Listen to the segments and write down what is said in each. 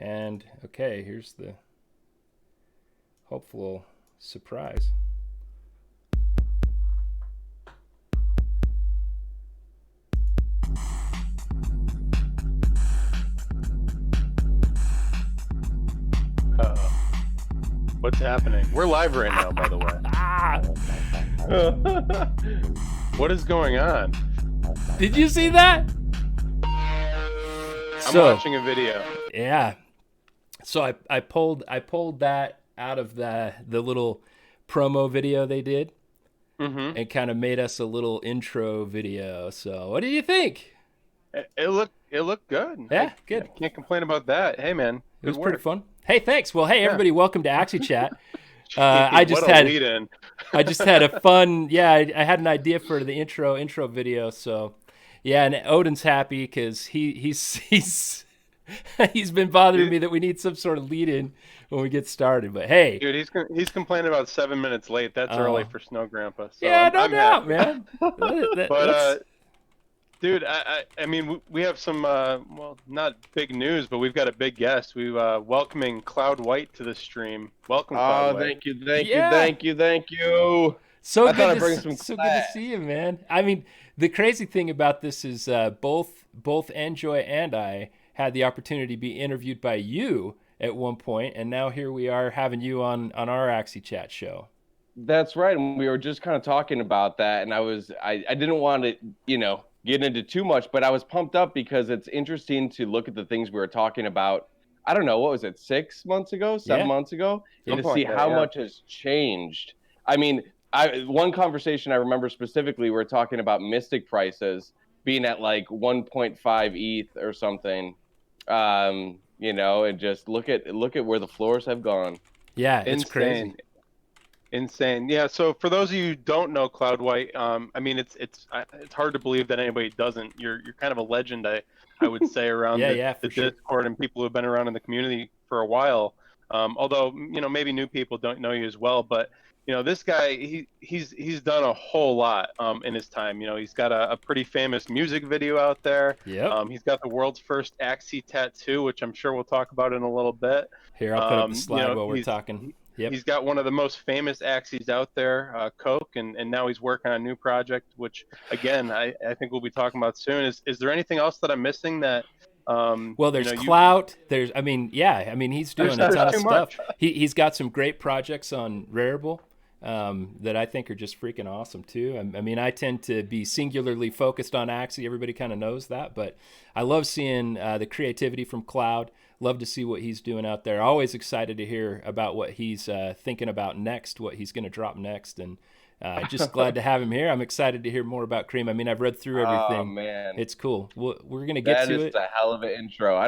And okay, here's the hopeful surprise. Uh-oh. What's happening? We're live right now, by the way. What is going on? Did you see that? I'm watching a video. Yeah. So I pulled that out of the little promo video they did, and kind of made us a little intro video. So what do you think? It looked good. Yeah, good. I can't complain about that. Hey, man, It was pretty fun. Hey, thanks. Well, hey everybody, welcome to Axie Chat. I just had a fun. Yeah, I had an idea for the intro video. So yeah, and Odin's happy because he's he's been bothering me that we need some sort of lead in when we get started. But hey, dude, he's complaining about 7 minutes late. That's early for Snow Grandpa. So yeah, I'm doubt, happy. man. But dude, I mean, we have some well, not big news, but we've got a big guest. We welcoming Cloud White to the stream. Welcome, Cloud White. Thank you. So good to see you, man. I mean, the crazy thing about this is both Enjoy and I had the opportunity to be interviewed by you at one point, and now here we are having you on our Axie Chat show. That's right, and we were just kind of talking about that, and I didn't want to, get into too much, but I was pumped up because it's interesting to look at the things we were talking about. I don't know, what was it, 7 months ago, and to see how much has changed. I mean, one conversation I remember specifically, we were talking about Mystic prices being at like 1.5 ETH or something, and just look at where the floors have gone. Yeah, it's crazy. Insane. Yeah, so for those of you who don't know Cloud White, I mean, it's hard to believe that anybody doesn't. You're kind of a legend, I would say, around the Discord and people who have been around in the community for a while. Although, maybe new people don't know you as well, but this guy, he's done a whole lot in his time. He's got a pretty famous music video out there. Yep. He's got the world's first Axie tattoo, which I'm sure we'll talk about in a little bit. Here, I'll put up the slide while we're talking. Yep. He's got one of the most famous Axies out there, Coke, and now he's working on a new project, which, again, I think we'll be talking about soon. Is there anything else that I'm missing that... well, there's Clout. He's doing a ton of stuff. He's got some great projects on Rarible that I think are just freaking awesome, too. I mean, I tend to be singularly focused on Axie. Everybody kind of knows that, but I love seeing the creativity from Cloud. Love to see what he's doing out there. Always excited to hear about what he's thinking about next, what he's going to drop next, and just glad to have him here. I'm excited to hear more about Cream. I mean, I've read through everything. Oh, man. It's cool. We're going to get to it. That is a hell of an intro.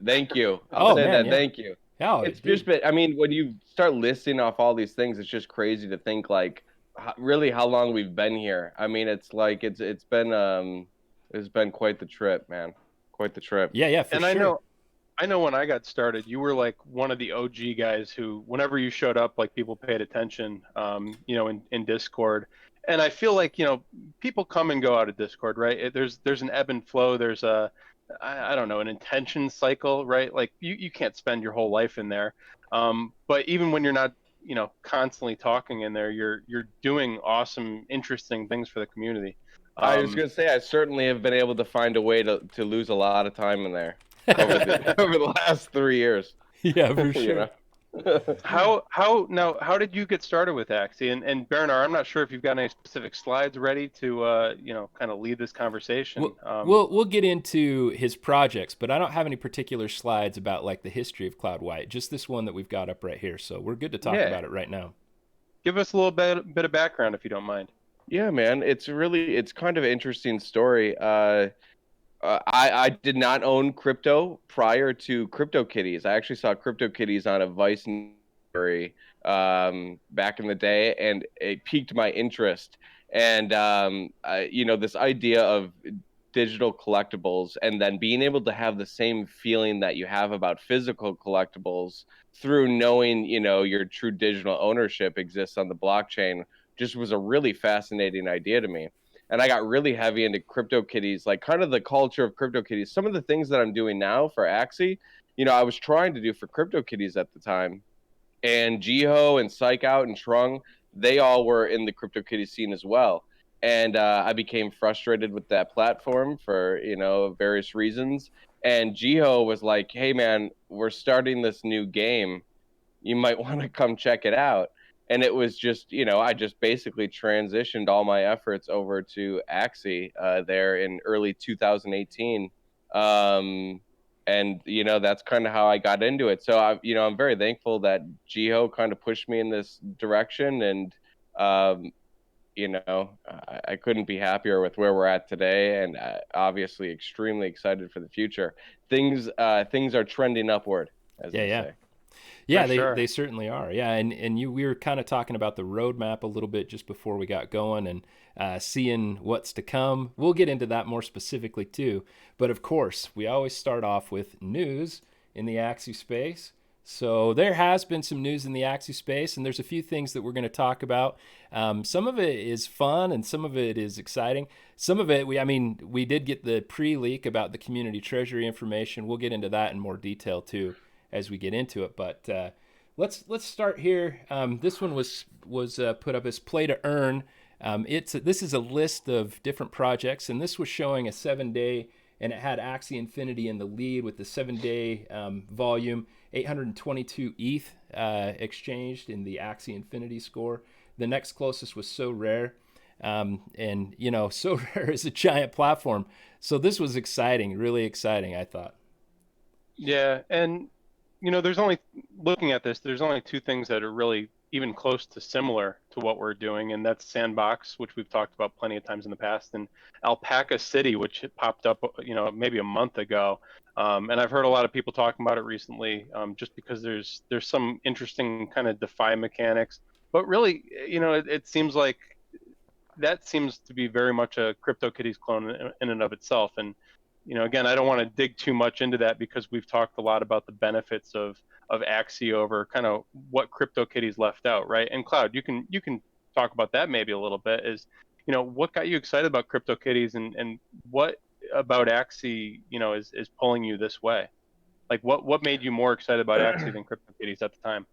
Thank you. Thank you. Oh, it's just been, I mean, when you start listing off all these things, it's just crazy to think, like, really how long we've been here. I mean, it's like, it's been quite the trip, man. Quite the trip. Yeah, for sure. I know when I got started, you were like one of the OG guys who, whenever you showed up, like people paid attention, in Discord. And I feel like, people come and go out of Discord, right? There's an ebb and flow. There's I don't know, an intention cycle, right? Like you can't spend your whole life in there. But even when you're not, constantly talking in there, you're doing awesome, interesting things for the community. I was going to say, I certainly have been able to find a way to lose a lot of time in there. over the last 3 years. Yeah, for sure. How did you get started with Axie? And Bernard, I'm not sure if you've got any specific slides ready to kind of lead this conversation. We'll get into his projects, but I don't have any particular slides about like the history of Cloud White. Just this one that we've got up right here. So we're good to talk about it right now. Give us a little bit of background if you don't mind. Yeah, man. It's kind of an interesting story. I did not own crypto prior to CryptoKitties. I actually saw CryptoKitties on a Vice story back in the day, and it piqued my interest. And this idea of digital collectibles, and then being able to have the same feeling that you have about physical collectibles through knowing, your true digital ownership exists on the blockchain, just was a really fascinating idea to me. And I got really heavy into CryptoKitties, like kind of the culture of CryptoKitties. Some of the things that I'm doing now for Axie I was trying to do for CryptoKitties at the time. And Jiho and Psych Out and Trung, they all were in the CryptoKitties scene as well. And I became frustrated with that platform for, various reasons. And Jiho was like, hey, man, we're starting this new game. You might want to come check it out. And it was just, I just basically transitioned all my efforts over to Axie there in early 2018. And that's kind of how I got into it. So I'm very thankful that Jiho kind of pushed me in this direction, and I couldn't be happier with where we're at today, and obviously extremely excited for the future. Things are trending upward, as they say. Yeah, sure. they certainly are. Yeah, and we were kind of talking about the roadmap a little bit just before we got going, and seeing what's to come. We'll get into that more specifically too. But of course, we always start off with news in the Axie space. So there has been some news in the Axie space, and there's a few things that we're going to talk about. Some of it is fun, and some of it is exciting. Some of it, we did get the pre-leak about the Community Treasury information. We'll get into that in more detail too as we get into it. But let's start here. This one was put up as Play to Earn. This is a list of different projects, and this was showing a 7-day, and it had Axie Infinity in the lead with the 7-day volume, 822 ETH exchanged in the Axie Infinity score. The next closest was So Rare. And So Rare is a giant platform. So this was exciting, really exciting, I thought. Yeah, and there's only, looking at this, there's only two things that are really even close to similar to what we're doing, and that's Sandbox, which we've talked about plenty of times in the past, and Alpaca City, which popped up, maybe a month ago. And I've heard a lot of people talking about it recently, just because there's some interesting kind of DeFi mechanics. But really, it seems like that seems to be very much a CryptoKitties clone in and of itself. And again, I don't want to dig too much into that because we've talked a lot about the benefits of Axie over kind of what CryptoKitties left out, right? And Cloud, you can talk about that maybe a little bit. Is what got you excited about CryptoKitties, and what about Axie is pulling you this way? Like what made you more excited about Axie than CryptoKitties at the time?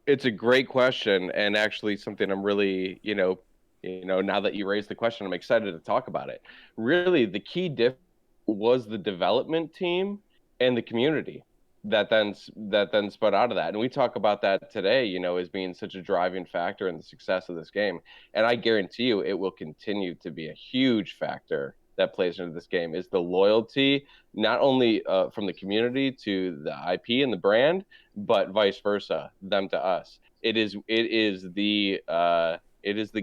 It's a great question, and actually something I'm really, now that you raised the question, I'm excited to talk about it. Really, the key difference was the development team and the community that then spun out of that. And we talk about that today, as being such a driving factor in the success of this game. And I guarantee you it will continue to be a huge factor that plays into this game, is the loyalty, not only from the community to the IP and the brand, but vice versa, them to us. It is the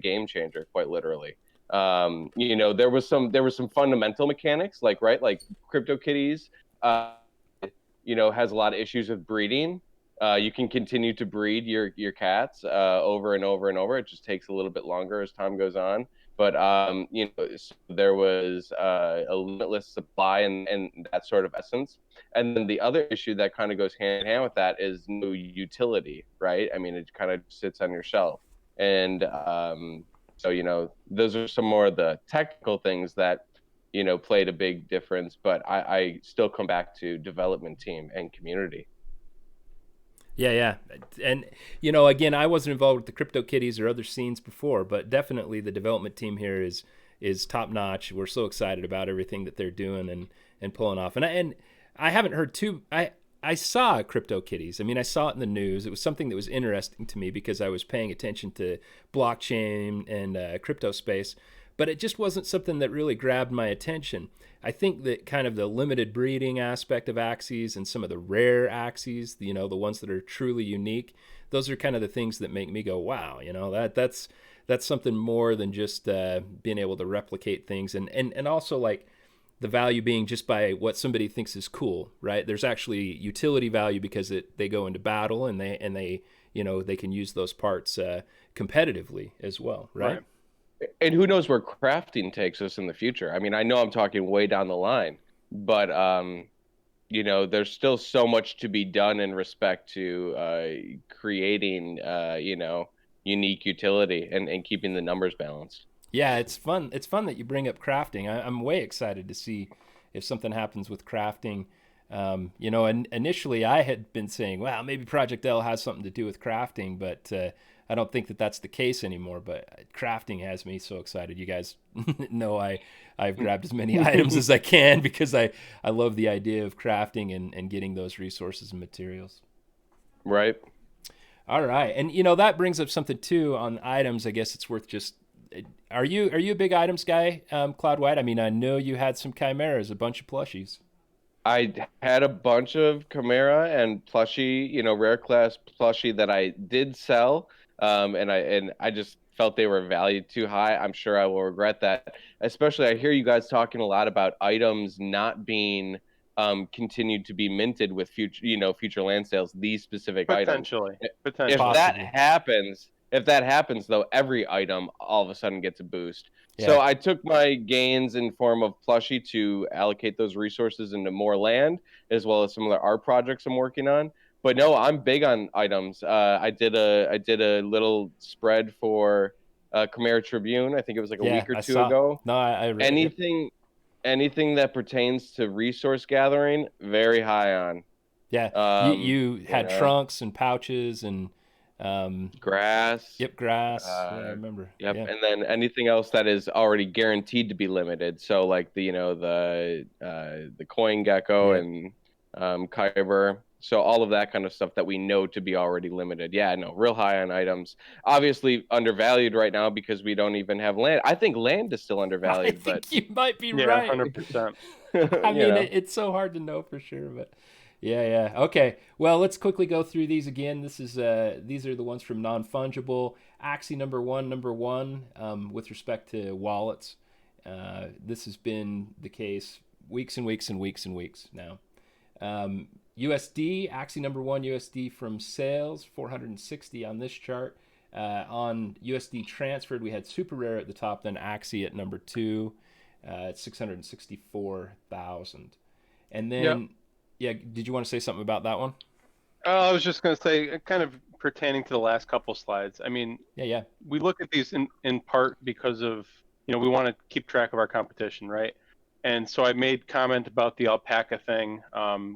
game changer, quite literally. There was some fundamental mechanics, like CryptoKitties, has a lot of issues with breeding. You can continue to breed your cats over and over and over. It just takes a little bit longer as time goes on. But there was a limitless supply and that sort of essence. And then the other issue that kind of goes hand in hand with that is no utility, right? I mean, it kind of sits on your shelf. And so, those are some more of the technical things that, played a big difference. But I still come back to development team and community. Yeah. And, again, I wasn't involved with the CryptoKitties or other scenes before, but definitely the development team here is top notch. We're so excited about everything that they're doing and pulling off. And I haven't heard I saw CryptoKitties. I mean, I saw it in the news. It was something that was interesting to me because I was paying attention to blockchain and crypto space, but it just wasn't something that really grabbed my attention. I think that kind of the limited breeding aspect of Axies and some of the rare Axies, the ones that are truly unique, those are kind of the things that make me go, wow, that's something more than just being able to replicate things. And also like the value being just by what somebody thinks is cool, right? There's actually utility value because they go into battle and they can use those parts competitively as well, right? And who knows where crafting takes us in the future? I mean, I know I'm talking way down the line, but there's still so much to be done in respect to creating unique utility and keeping the numbers balanced. Yeah, it's fun. It's fun that you bring up crafting. I'm way excited to see if something happens with crafting You know, and initially I had been saying, well, maybe Project L has something to do with crafting, but I don't think that that's the case anymore. But crafting has me so excited. You guys know I've grabbed as many items as I can because I love the idea of crafting and getting those resources and materials. Right. All right. And, you know, that brings up something, too, on items. I guess it's worth just... Are you a big items guy, Cloud White? I mean, I know you had some chimeras, a bunch of plushies. I had a bunch of Chimera and plushie, you know, rare class plushie that I did sell, and I just felt they were valued too high. I'm sure I will regret that. Especially, I hear you guys talking a lot about items not being continued to be minted with future land sales. These specific items. Potentially. If that happens, though, every item all of a sudden gets a boost. Yeah. So I took my gains in form of plushie to allocate those resources into more land, as well as some of the art projects I'm working on. But no, I'm big on items. I did a little spread for Chimera Tribune. I think it was like a week or two ago. No, I read anything that pertains to resource gathering, very high on. Yeah, you had trunks and pouches and grass. Yep, grass. Yeah, I remember. Yep, yeah. And then anything else that is already guaranteed to be limited. So like the coin gecko and Kyber. So all of that kind of stuff that we know to be already limited. Yeah, no, real high on items. Obviously undervalued right now because we don't even have land. I think land is still undervalued. I think you might be right. 100%. I mean, it's so hard to know for sure, but. Yeah. Okay. Well, let's quickly go through these again. These are the ones from non-fungible. Axie number one, with respect to wallets. This has been the case weeks and weeks and weeks and weeks now. USD, Axie number one USD from sales, 460 on this chart. On USD transferred, we had super rare at the top, then Axie at number 2, at 664,000. And then... Yep. Yeah, did you want to say something about that one? I was just going to say, kind of pertaining to the last couple slides. I mean, yeah. We look at these in part because of, we want to keep track of our competition, right? And so I made comment about the alpaca thing.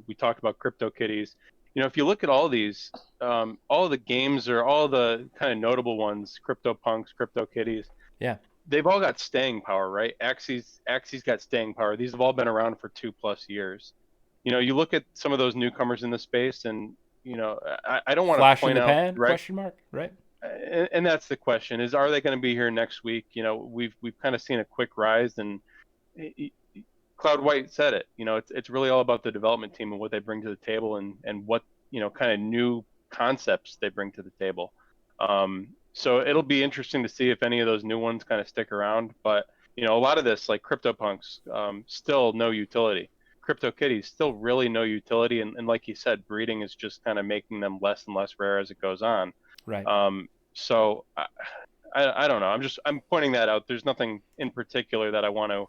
We talked about CryptoKitties. If you look at all these, all the games or all the kind of notable ones, CryptoPunks, CryptoKitties. Yeah. They've all got staying power, right? Axie's got staying power. These have all been around for 2+ years. You look at some of those newcomers in the space, and I don't want to point out pan, right? Question mark, right? And that's the question: is are they going to be here next week? We've kind of seen a quick rise, and Cloud White said it. It's really all about the development team and what they bring to the table, and what kind of new concepts they bring to the table. So it'll be interesting to see if any of those new ones kind of stick around. But a lot of this, like CryptoPunks, still no utility. CryptoKitties still really no utility, and like you said, breeding is just kind of making them less and less rare as it goes on. Right. So I don't know. I'm pointing that out. There's nothing in particular that I want to.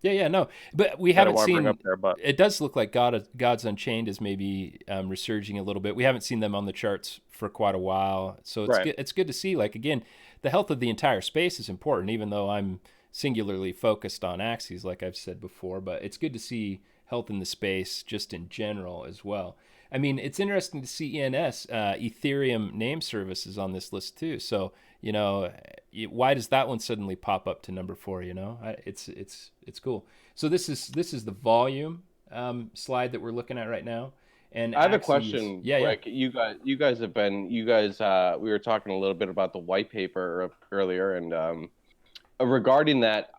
No, but we haven't seen. Up there, but it does look like Gods Unchained is maybe resurging a little bit. We haven't seen them on the charts for quite a while, so it's good to see. Like again, the health of the entire space is important, even though I'm singularly focused on Axies, like I've said before, but it's good to see health in the space just in general as well. I mean, it's interesting to see ENS, Ethereum name services on this list too. So, why does that one suddenly pop up to number 4? It's cool. So this is the volume slide that we're looking at right now. And I have a question. Yeah. You guys, we were talking a little bit about the white paper earlier, and regarding that,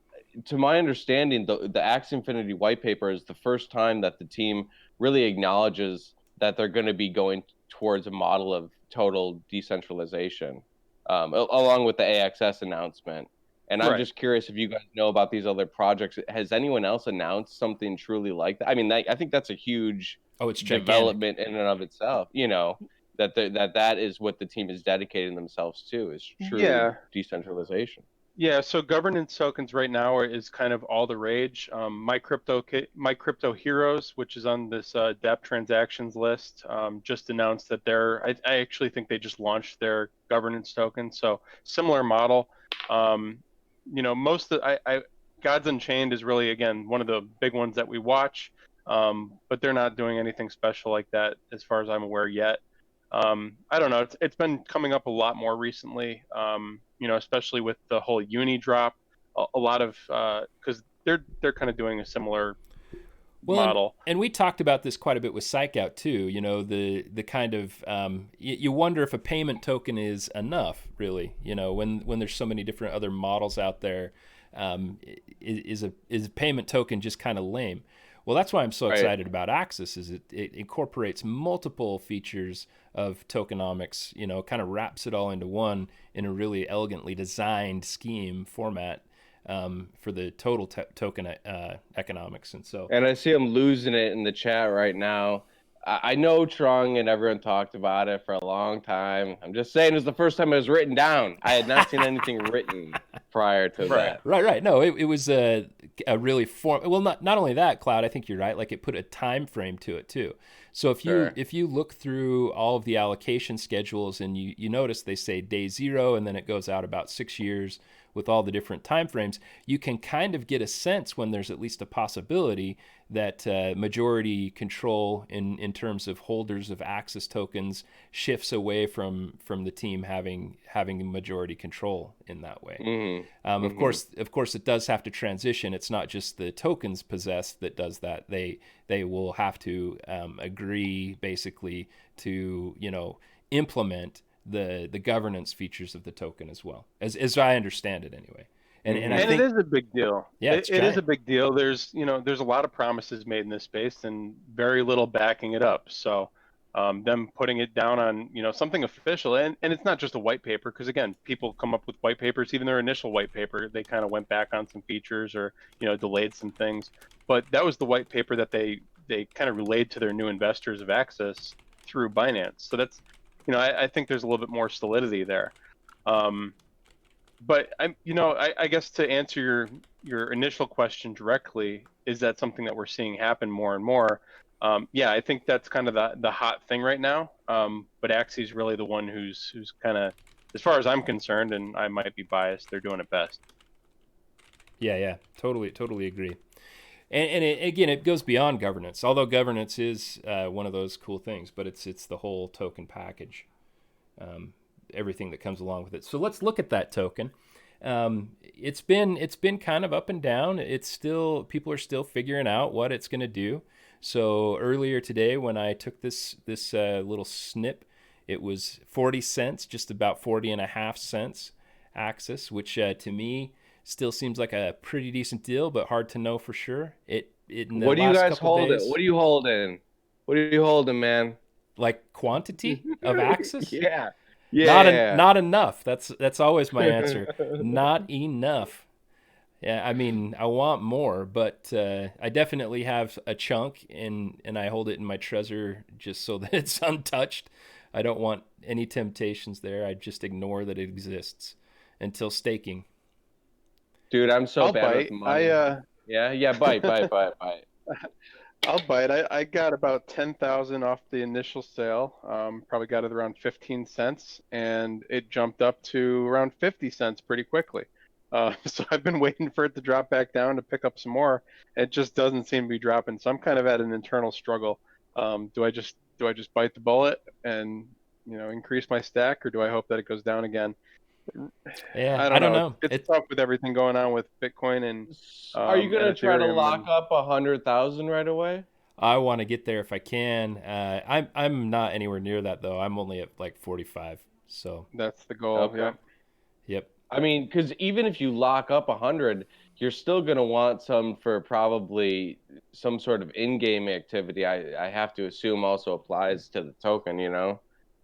to my understanding, the Axie Infinity white paper is the first time that the team really acknowledges that they're going to be going towards a model of total decentralization, along with the AXS announcement. And I'm just curious if you guys know about these other projects. Has anyone else announced something truly like that? I mean, I think that's a huge development in and of itself. That is what the team is dedicating themselves to, is true decentralization. Yeah, so governance tokens right now is kind of all the rage. My Crypto Heroes, which is on this DApp transactions list, just announced that I actually think they just launched their governance token. So similar model. Most of Gods Unchained is really, again, one of the big ones that we watch. but they're not doing anything special like that as far as I'm aware yet. I don't know. It's been coming up a lot more recently. Especially with the whole uni drop, a lot of because they're kind of doing a similar Well, model. and we talked about this quite a bit with Psych Out too. The kind of you wonder if a payment token is enough, really. When there's so many different other models out there, is a payment token just kind of lame? Well, that's why I'm so excited about Axis. Is it incorporates multiple features of tokenomics. Kind of wraps it all into one in a really elegantly designed scheme format. For the total token economics. And I see him losing it in the chat right now. I know Trung and everyone talked about it for a long time. I'm just saying it was the first time it was written down. I had not seen anything written prior to that. Right. No, it was a really well, not only that, Cloud, I think you're right. Like, it put a time frame to it too. So if you look through all of the allocation schedules and you notice they say day 0 and then it goes out about 6 years with all the different time frames, you can kind of get a sense when there's at least a possibility that majority control in terms of holders of Axis tokens shifts away from the team having majority control in that way. Mm-hmm. Of course, it does have to transition. It's not just the tokens possessed that does that. They will have to agree basically to implement the governance features of the token as well, as I understand it anyway. And I think it is a big deal. Yeah, it is a big deal. There's a lot of promises made in this space and very little backing it up. So them putting it down on something official, and it's not just a white paper, because again, people come up with white papers. Even their initial white paper, they kind of went back on some features or delayed some things. But that was the white paper that they kind of relayed to their new investors of Axis through Binance. So that's I think there's a little bit more solidity there. But I guess to answer your initial question directly, is that something that we're seeing happen more and more? Yeah, I think that's kind of the hot thing right now. But Axie is really the one who's kind of, as far as I'm concerned, and I might be biased, they're doing it best. Yeah, totally agree. And again, it goes beyond governance. Although governance is one of those cool things, but it's the whole token package, everything that comes along with it. So let's look at that token. It's been kind of up and down. People are still figuring out what it's going to do. So earlier today, when I took this little snip, it was 40 cents, just about 40.5 cents Axis, which to me still seems like a pretty decent deal, but hard to know for sure. What do you guys hold? What are you holding? What are you holding, man? Like quantity of Axis? Yeah. Not enough. That's always my answer. Not enough. Yeah, I mean, I want more, but I definitely have a chunk, and I hold it in my Trezor just so that it's untouched. I don't want any temptations there. I just ignore that it exists until staking. Dude, I'm so bad with money. Bite. I'll bite. I got about 10,000 off the initial sale. Probably got it around 15 cents, and it jumped up to around 50 cents pretty quickly. So I've been waiting for it to drop back down to pick up some more. It just doesn't seem to be dropping. So I'm kind of at an internal struggle. Do I just bite the bullet and increase my stack, or do I hope that it goes down again? Yeah, I don't know. It's tough with everything going on with Bitcoin and. Are you gonna try to lock up 100,000 right away? I want to get there if I can. I'm not anywhere near that though. I'm only at like 45. So that's the goal. Okay. Yep. I mean, because even if you lock up 100, you're still gonna want some for probably some sort of in-game activity. I have to assume also applies to the token.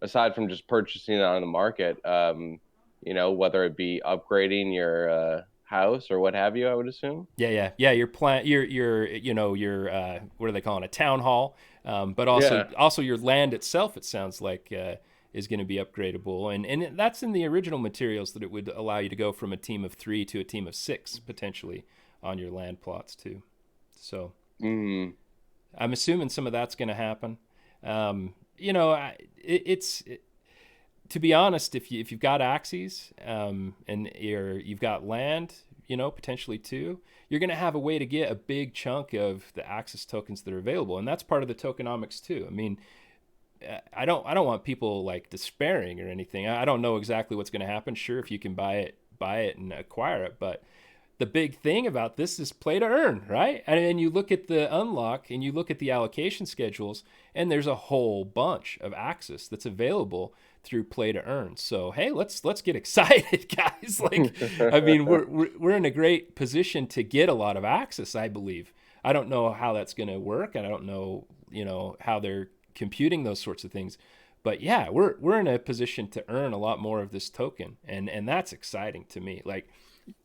Aside from just purchasing it on the market. Whether it be upgrading your house or what have you, I would assume. Yeah. Your plan, your what are they calling, a town hall? But also your land itself. It sounds like is going to be upgradable, and that's in the original materials that it would allow you to go from a team of 3 to a team of 6 potentially on your land plots too. So I'm assuming some of that's going to happen. To be honest, if you've got Axies and you've got land, potentially 2, you're going to have a way to get a big chunk of the Axis tokens that are available. And that's part of the tokenomics too. I mean, I don't want people like despairing or anything. I don't know exactly what's going to happen. Sure, if you can buy it and acquire it, but the big thing about this is play to earn, right? And you look at the unlock and you look at the allocation schedules, and there's a whole bunch of Axis that's available through play to earn. So hey, let's get excited, guys. Like, I mean, we're in a great position to get a lot of Axis, I believe. I don't know how that's going to work, and I don't know, how they're computing those sorts of things. But yeah, we're in a position to earn a lot more of this token, and that's exciting to me. Like,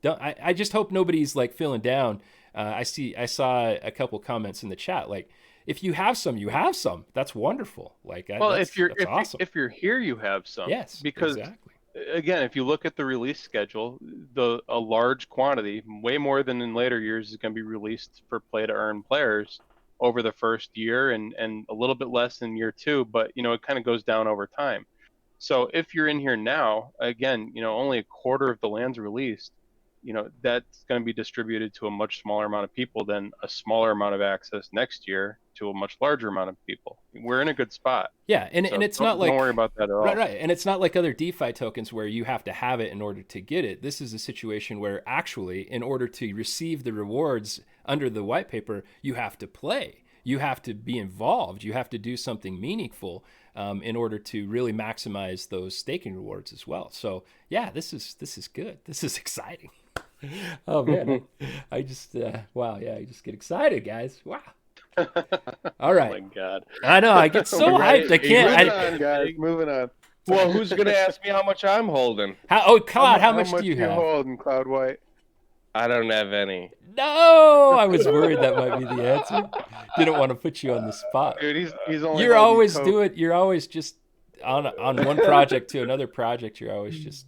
I just hope nobody's like feeling down. I saw a couple comments in the chat like, if you have some, you have some. That's wonderful. Like, if you're awesome. If you're here, you have some. Yes, because exactly. Again, if you look at the release schedule, a large quantity, way more than in later years, is going to be released for play to earn players over the first year, and a little bit less in year 2. But it kind of goes down over time. So if you're in here now, again, only a quarter of the land's released. That's going to be distributed to a much smaller amount of people than a smaller amount of access next year to a much larger amount of people. We're in a good spot. Yeah, and it's not like, don't worry about that at all. Right, and it's not like other DeFi tokens where you have to have it in order to get it. This is a situation where actually, in order to receive the rewards under the white paper, you have to play. You have to be involved. You have to do something meaningful in order to really maximize those staking rewards as well. So yeah, this is good. This is exciting. Oh man, I just wow, yeah, I just get excited, guys. Wow. All right. Oh my God. I know, I get so hyped. I can't. Moving on, guys. Moving on. Well, who's gonna ask me how much I'm holding? Cloud, how much do you have? Holding, Cloud White? I don't have any. No, I was worried that might be the answer. Didn't want to put you on the spot. Dude, he's only. You're always You're always just on one project to another project. You're always just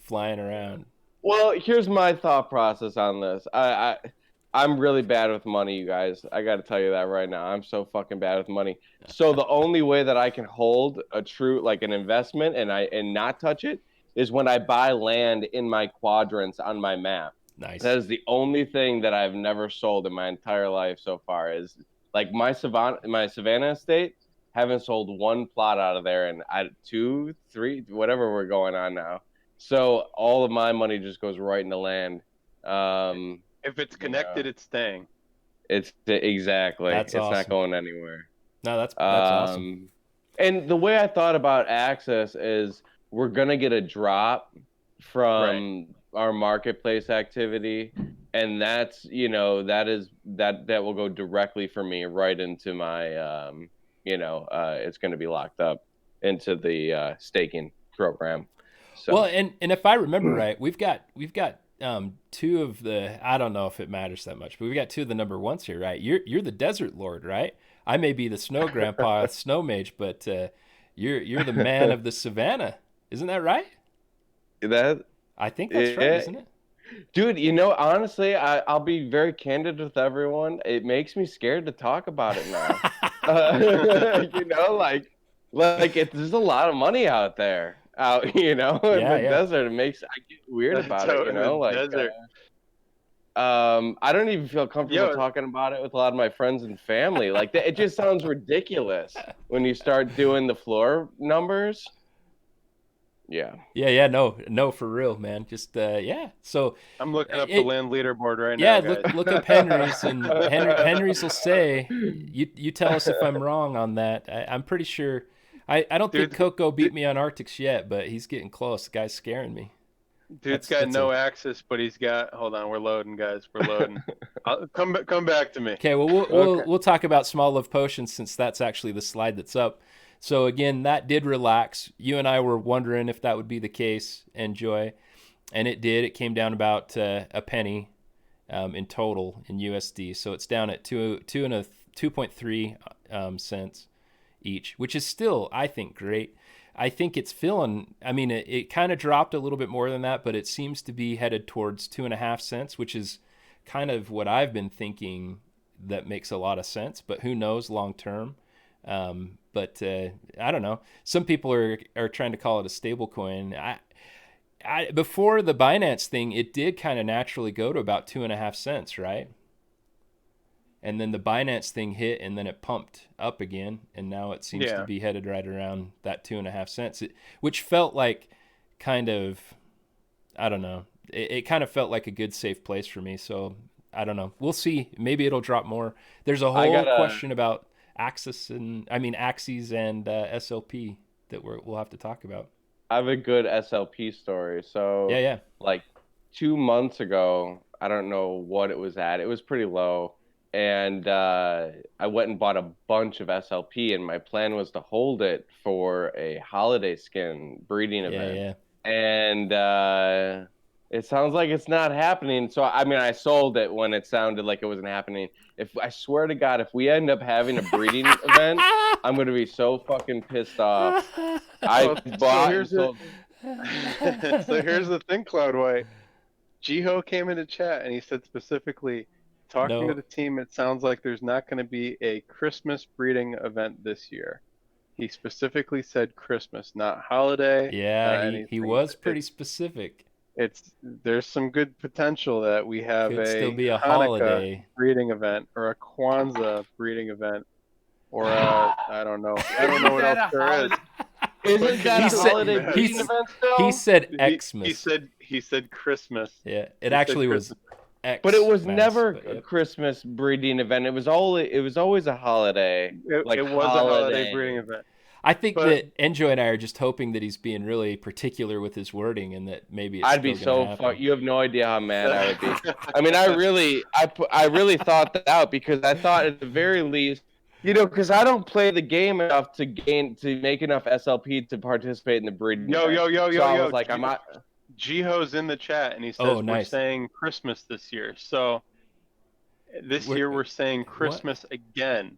flying around. Well, here's my thought process on this. I'm really bad with money, you guys. I got to tell you that right now. I'm so fucking bad with money. So the only way that I can hold a true, like, an investment and not touch it is when I buy land in my quadrants on my map. Nice. That is the only thing that I've never sold in my entire life so far. Is like my Savannah estate. Haven't sold one plot out of there in 2, 3, whatever we're going on now. So all of my money just goes right into land. If it's connected, it's staying. It's exactly. That's it's awesome. not going anywhere. No, that's awesome. And the way I thought about Access is we're gonna get a drop from our marketplace activity, and that's that will go directly for me right into my it's gonna be locked up into the staking program. So. Well, and if I remember right, we've got 2 of the, I don't know if it matters that much, but we've got 2 of the number 1s here, right? You're the desert lord, right? I may be the snow grandpa, snow mage, but you're the man of the savannah, isn't that right? I think that's right, isn't it? Dude, honestly, I'll be very candid with everyone. It makes me scared to talk about it now. There's a lot lot of money out there. In the desert. I get weird about it, desert. I don't even feel comfortable talking about it with a lot of my friends and family. Like, it just sounds ridiculous when you start doing the floor numbers. Yeah. No, for real, man. Just So I'm looking up the land leaderboard right now. Yeah, look up Henry's, and Henry's will say, you tell us if I'm wrong on that. I'm pretty sure. I don't think Coco beat me on Arctics yet, but he's getting close. The guy's scaring me. Dude's got no access, but he's got. Hold on, we're loading, guys. We're loading. Come back to me. Okay, well we'll talk about Small Love Potions since that's actually the slide that's up. So again, that did relax. You and I were wondering if that would be the case, Enjoy, and it did. It came down about a penny in total in USD. So it's down at 2.3 cents. Each, which is still, I think, great. I think it's feeling, it kind of dropped a little bit more than that, but it seems to be headed towards 2.5 cents, which is kind of what I've been thinking that makes a lot of sense, but who knows long term. But I don't know. Some people are trying to call it a stable coin. before the Binance thing, it did kind of naturally go to about 2.5 cents, right? And then the Binance thing hit, and then it pumped up again, and now it seems to be headed right around that 2.5 cents, which felt like kind of, I don't know, it kind of felt like a good safe place for me. So I don't know. We'll see. Maybe it'll drop more. There's a whole question about Axies and SLP that we'll have to talk about. I have a good SLP story. So yeah, like 2 months ago, I don't know what it was at. It was pretty low. And I went and bought a bunch of SLP, and my plan was to hold it for a holiday skin breeding event. Yeah. And it sounds like it's not happening. So, I mean, I sold it when it sounded like it wasn't happening. I swear to God, if we end up having a breeding event, I'm going to be so fucking pissed off. So here's the thing, Cloud White. Jiho came into chat, and he said specifically, talking to the team, it sounds like there's not going to be a Christmas breeding event this year. He specifically said Christmas, not holiday. Yeah, he was pretty specific. There's some good potential that we have Could still be a Hanukkah holiday breeding event, or a Kwanzaa breeding event, or I don't know what else there is. Isn't that a holiday breeding event still? He said Xmas. He said Christmas. Yeah, it actually was X. But it was never a Christmas breeding event. It was always a holiday. It was a holiday breeding event. I think that Enjoy and I are just hoping that he's being really particular with his wording, and that maybe it's I'd be so fucked. You have no idea how mad I would be. I mean, I really thought that out, because I thought at the very least, because I don't play the game enough to make enough SLP to participate in the breeding. Yo. I was like, Jiho's in the chat, and he says we're saying Christmas this year. So this year we're saying Christmas again.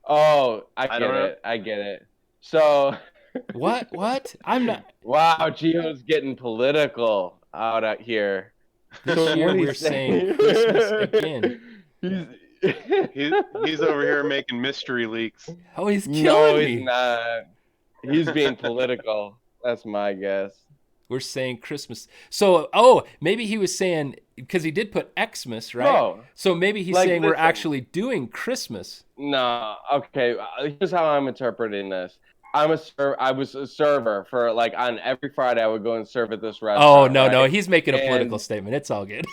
Oh, I get it. So what? I'm not. Wow, Jiho's getting political out here. This year we're saying Christmas again. He's over here making mystery leaks. Oh, he's killing me. No, he's not. He's being political. That's my guess. We're saying Christmas. So, maybe he was saying, because he did put Xmas, right? No. So maybe he's saying we're actually doing Christmas. No. Okay. Here's how I'm interpreting this. I was a server for, on every Friday I would go and serve at this restaurant. Oh, no. He's making a political statement. It's all good.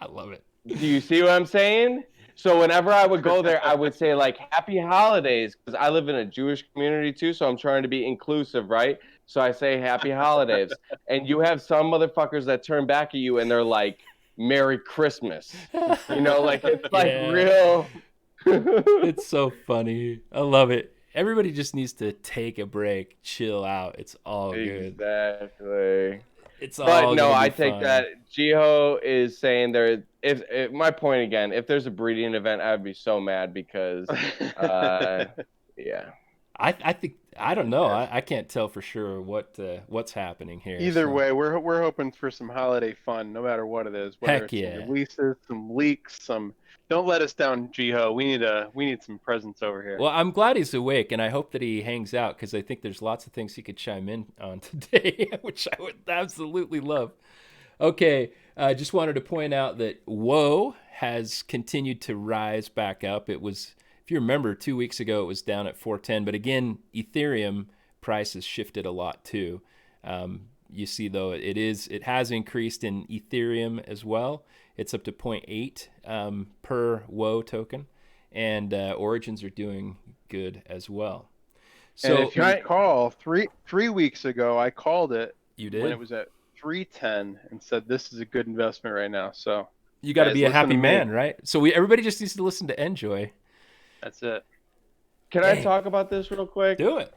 I love it. Do you see what I'm saying? So whenever I would go there, I would say, Happy Holidays, because I live in a Jewish community too, so I'm trying to be inclusive, right? So I say Happy Holidays. And you have some motherfuckers that turn back at you and they're like, Merry Christmas. It's real. It's so funny. I love it. Everybody just needs to take a break, chill out. It's all good. Exactly. It's all But no, I fun. think that Jiho is saying there. If my point again, if there's a breeding event, I would be so mad because, yeah. I think I don't know. I can't tell for sure what's happening here. Either way, we're hoping for some holiday fun, no matter what it is. Whether Heck yeah. Some releases, some leaks, some. Don't let us down, Jiho. We need some presents over here. Well, I'm glad he's awake, and I hope that he hangs out, because I think there's lots of things he could chime in on today, which I would absolutely love. Okay, I just wanted to point out that WoW has continued to rise back up. It was, if you remember, 2 weeks ago it was down at 410, but again, Ethereum prices shifted a lot too. You see, though, it has increased in Ethereum as well. It's up to 0.8 per WoW token, and Origins are doing good as well. So and if you recall, three weeks ago, I called it. You did? When it was at 310 and said this is a good investment right now. So you got to be a happy man, right? So everybody just needs to listen to Enjoy. That's it. Can I talk about this real quick? Do it.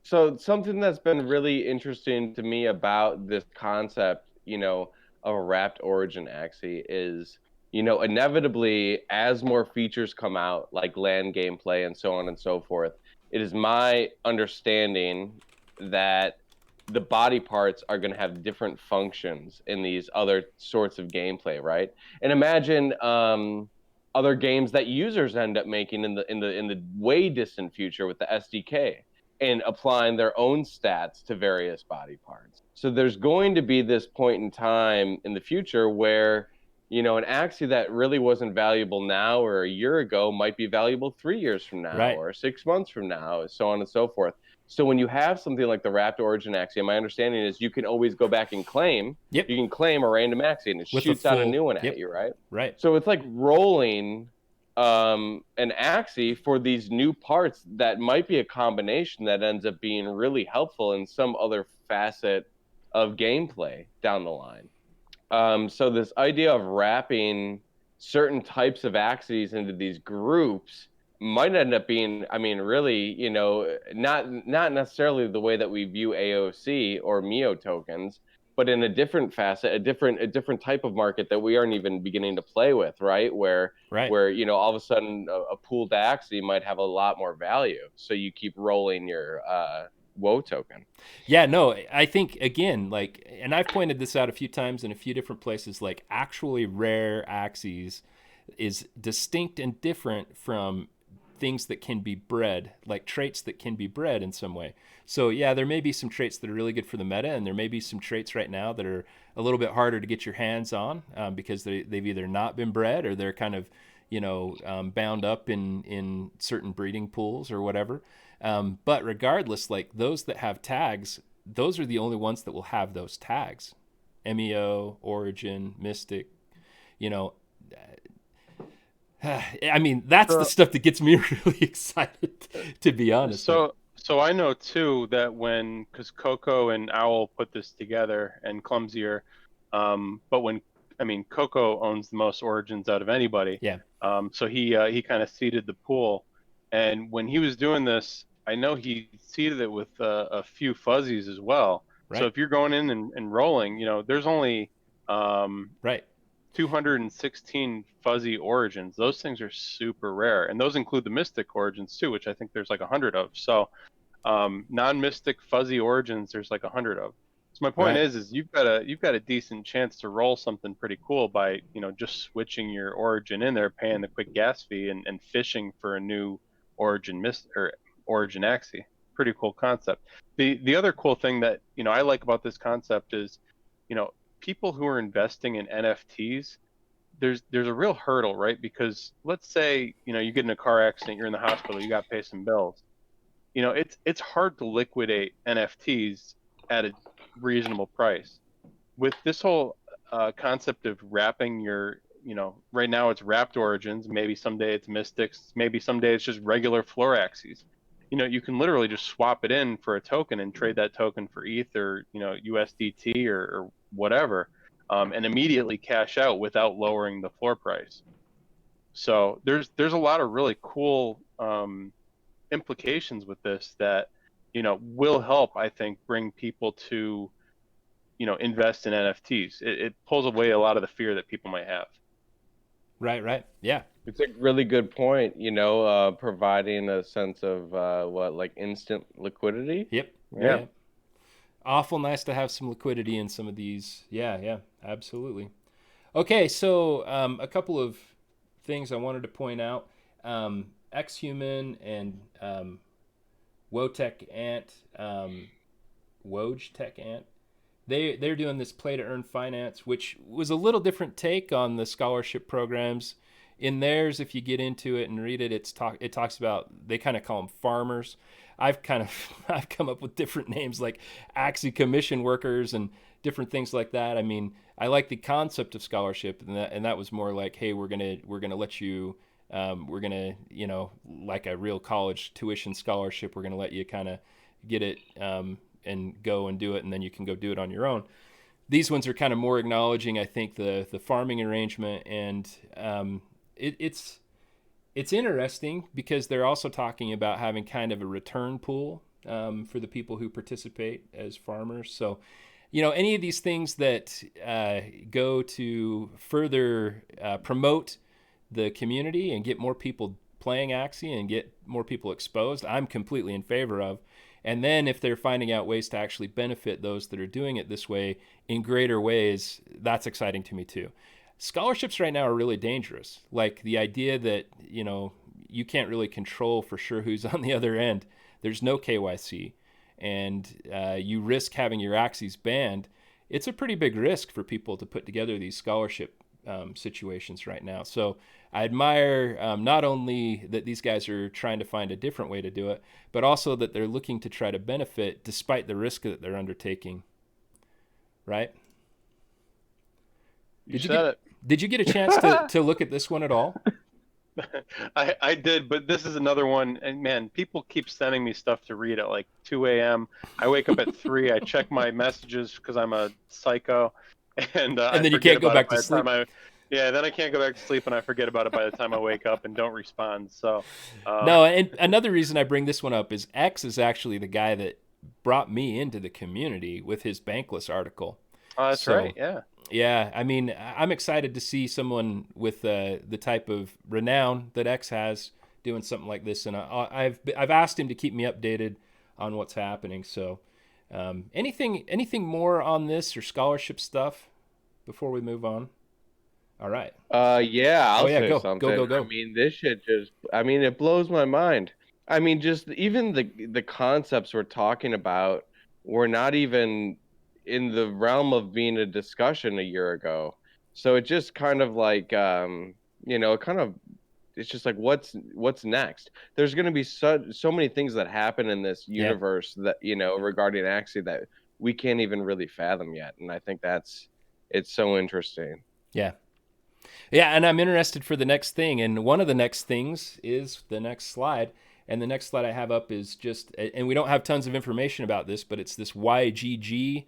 So something that's been really interesting to me about this concept, of a wrapped origin Axie is, inevitably as more features come out, like land gameplay and so on and so forth, it is my understanding that the body parts are going to have different functions in these other sorts of gameplay, right? And imagine other games that users end up making in the way distant future with the SDK and applying their own stats to various body parts. So there's going to be this point in time in the future where, an Axie that really wasn't valuable now or a year ago might be valuable 3 years from now Right. or 6 months from now, so on and so forth. So when you have something like the Wrapped Origin Axie, my understanding is you can always go back and claim. Yep. You can claim a random Axie and it shoots out a new one at you, right? Right. So it's like rolling an Axie for these new parts that might be a combination that ends up being really helpful in some other facet of gameplay down the line. So this idea of wrapping certain types of Axies into these groups might end up being, really, not necessarily the way that we view AOC or Mio tokens, but in a different facet, a different type of market that we aren't even beginning to play with, right? Where all of a sudden a pooled Axie might have a lot more value. So you keep rolling your WoW token. Yeah, no, I think again, like, and I've pointed this out a few times in a few different places, like actually rare Axies is distinct and different from things that can be bred, like traits that can be bred in some way. So yeah, there may be some traits that are really good for the meta, and there may be some traits right now that are a little bit harder to get your hands on because they've either not been bred or they're kind of bound up in certain breeding pools or whatever. But regardless, like those that have tags, those are the only ones that will have those tags. MEO, Origin, Mystic, that's the stuff that gets me really excited, to be honest. So I know too that because Coco and Owl put this together and Clumsier, but Coco owns the most Origins out of anybody. Yeah. So he kind of seeded the pool, and when he was doing this, I know he seeded it with a few fuzzies as well. Right. So if you're going in and rolling, there's only 216 fuzzy Origins. Those things are super rare, and those include the Mystic Origins too, which I think there's like 100 of. So non-Mystic fuzzy Origins, there's like 100 of. So my point is you've got a decent chance to roll something pretty cool by just switching your Origin in there, paying the quick gas fee, and fishing for a new Origin Origin Axie. Pretty cool concept. The other cool thing that I like about this concept is people who are investing in NFTs, there's a real hurdle, right? Because let's say you get in a car accident, you're in the hospital, you got to pay some bills. It's hard to liquidate NFTs at a reasonable price. With this whole concept of wrapping your right now it's wrapped Origins, maybe someday it's Mystics, maybe someday it's just regular floor Axies. You can literally just swap it in for a token and trade that token for ETH or USDT or whatever, and immediately cash out without lowering the floor price. So there's a lot of really cool implications with this that will help, I think, bring people to invest in NFTs. It pulls away a lot of the fear that people might have. Right. Yeah. It's a really good point, providing a sense of like instant liquidity. Yep. Yeah. Awful nice to have some liquidity in some of these. Yeah, absolutely. Okay, so a couple of things I wanted to point out. X-Human and Wotech Ant, Woj Tech Ant, they're doing this play to earn finance, which was a little different take on the scholarship programs. In theirs, if you get into it and read it, it talks about, they kind of call them farmers. I've come up with different names like Axie commission workers and different things like that. I mean, I like the concept of scholarship, and that was more like, hey, we're gonna let you, we're gonna like a real college tuition scholarship. We're gonna let you kind of get it and go and do it, and then you can go do it on your own. These ones are kind of more acknowledging, I think, the farming arrangement, and it's interesting because they're also talking about having kind of a return pool for the people who participate as farmers. So, any of these things that go to further promote the community and get more people playing Axie and get more people exposed, I'm completely in favor of. And then if they're finding out ways to actually benefit those that are doing it this way in greater ways, that's exciting to me too. Scholarships right now are really dangerous. Like the idea that, you can't really control for sure who's on the other end. There's no KYC. and you risk having your Axies banned, it's a pretty big risk for people to put together these scholarship situations right now. So I admire not only that these guys are trying to find a different way to do it, but also that they're looking to try to benefit despite the risk that they're undertaking. Right? Did you get a chance to look at this one at all? I did, but this is another one, and man, people keep sending me stuff to read at like 2 a.m. I wake up at 3. I check my messages because I'm a psycho, and then you can't go back to sleep. Then I can't go back to sleep, and I forget about it by the time I wake up and don't respond. So no, and another reason I bring this one up is X is actually the guy that brought me into the community with his Bankless article. Oh, that's right. Yeah. Yeah, I mean, I'm excited to see someone with the type of renown that X has doing something like this, and I've asked him to keep me updated on what's happening. So, anything more on this or scholarship stuff before we move on? All right. Yeah, I'll say go. something. Go. I mean, this shit it blows my mind. I mean, just even the concepts we're talking about were not even in the realm of being a discussion a year ago. So it just kind of like, it's just like, what's next? There's going to be so many things that happen in this universe that, regarding Axie that we can't even really fathom yet. And I think it's so interesting. Yeah. Yeah. And I'm interested for the next thing. And one of the next things is the next slide. And the next slide I have up is just, and we don't have tons of information about this, but it's this YGG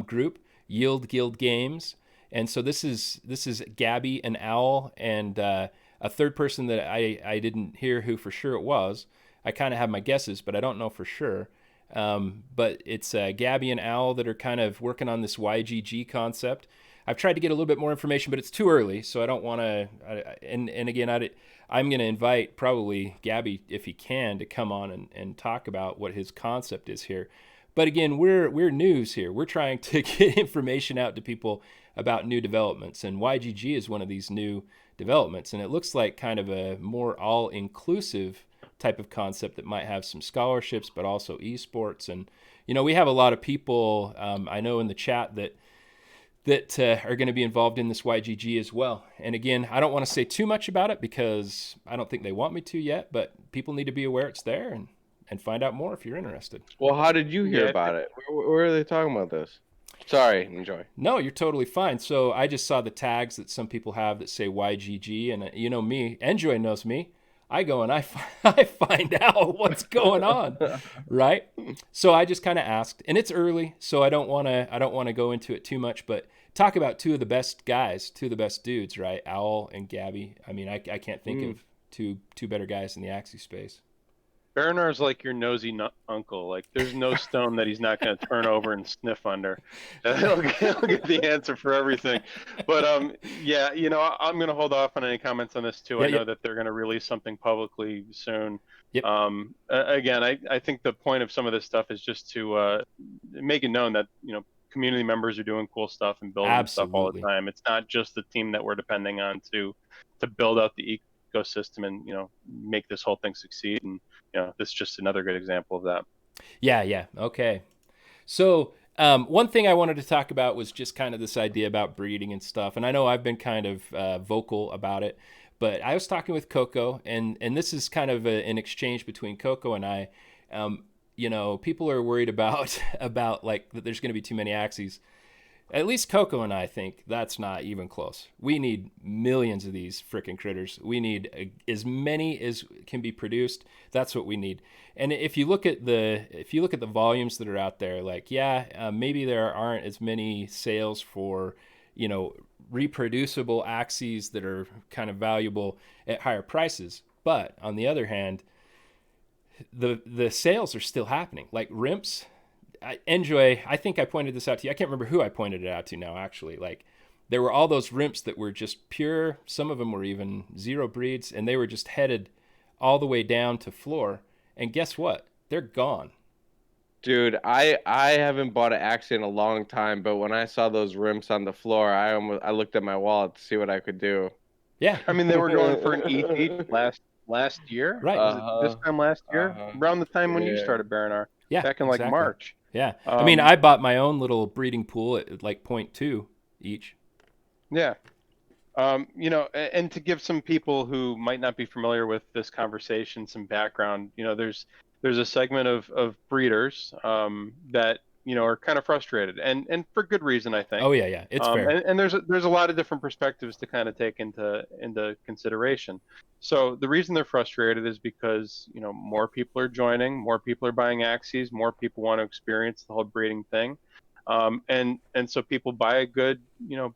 group, Yield Guild Games. And so this is Gabby and Owl and a third person that I didn't hear who for sure it was. I kind of have my guesses, but I don't know for sure. But it's Gabby and Owl that are kind of working on this YGG concept. I've tried to get a little bit more information, but it's too early, so I don't want to. And again, I'm going to invite probably Gabby, if he can, to come on and talk about what his concept is here. But again, we're news here. We're trying to get information out to people about new developments, and YGG is one of these new developments, and it looks like kind of a more all-inclusive type of concept that might have some scholarships, but also esports. And we have a lot of people I know in the chat that are going to be involved in this YGG as well. And again, I don't want to say too much about it because I don't think they want me to yet, but people need to be aware it's there and find out more if you're interested. Well, how did you hear about it? Where are they talking about this? Sorry, enjoy. No, you're totally fine. So I just saw the tags that some people have that say YGG, and me, Enjoy knows me. I go and I find out what's going on, right? So I just kind of asked, and it's early, so I don't want to go into it too much, but talk about two of the best guys, two of the best dudes, right? Owl and Gabby. I mean, I can't think of two better guys in the Axie space. Bernard's like your nosy uncle. Like, there's no stone that he's not going to turn over and sniff under. He'll get the answer for everything. But I'm going to hold off on any comments on this too. I know that they're going to release something publicly soon. Yep. Again, I think the point of some of this stuff is just to make it known that community members are doing cool stuff and building stuff all the time. It's not just the team that we're depending on to build out the ecosystem and make this whole thing succeed. And this is just another good example of that. Yeah. Okay. So one thing I wanted to talk about was just kind of this idea about breeding and stuff. And I know I've been kind of vocal about it, but I was talking with Coco, and this is kind of an exchange between Coco and I. People are worried about like that there's going to be too many Axies. At least Coco and I think that's not even close. We need millions of these freaking critters. We need as many as can be produced. That's what we need. And if you look at the volumes that are out there, like maybe there aren't as many sales for reproducible Axies that are kind of valuable at higher prices. But on the other hand, the sales are still happening. Like Rimps. Enjoy, I think I pointed this out to you. I can't remember who I pointed it out to now, actually. Like, there were all those Rimps that were just pure. Some of them were even zero breeds, and they were just headed all the way down to floor. And guess what? They're gone. Dude, I haven't bought an Axie in a long time, but when I saw those Rimps on the floor, I looked at my wallet to see what I could do. Yeah. I mean, they were going for an ET last year. Right. Was it this time last year? Around the time when you started, Baranar. Yeah, back in exactly. like March. Yeah. I mean, I bought my own little breeding pool at like 0.2 each. Yeah. And to give some people who might not be familiar with this conversation some background, there's a segment of breeders that are kind of frustrated, and for good reason, I think. Oh yeah, it's fair. And there's a lot of different perspectives to kind of take into consideration. So the reason they're frustrated is because more people are joining, more people are buying Axies, more people want to experience the whole breeding thing. And so people buy a good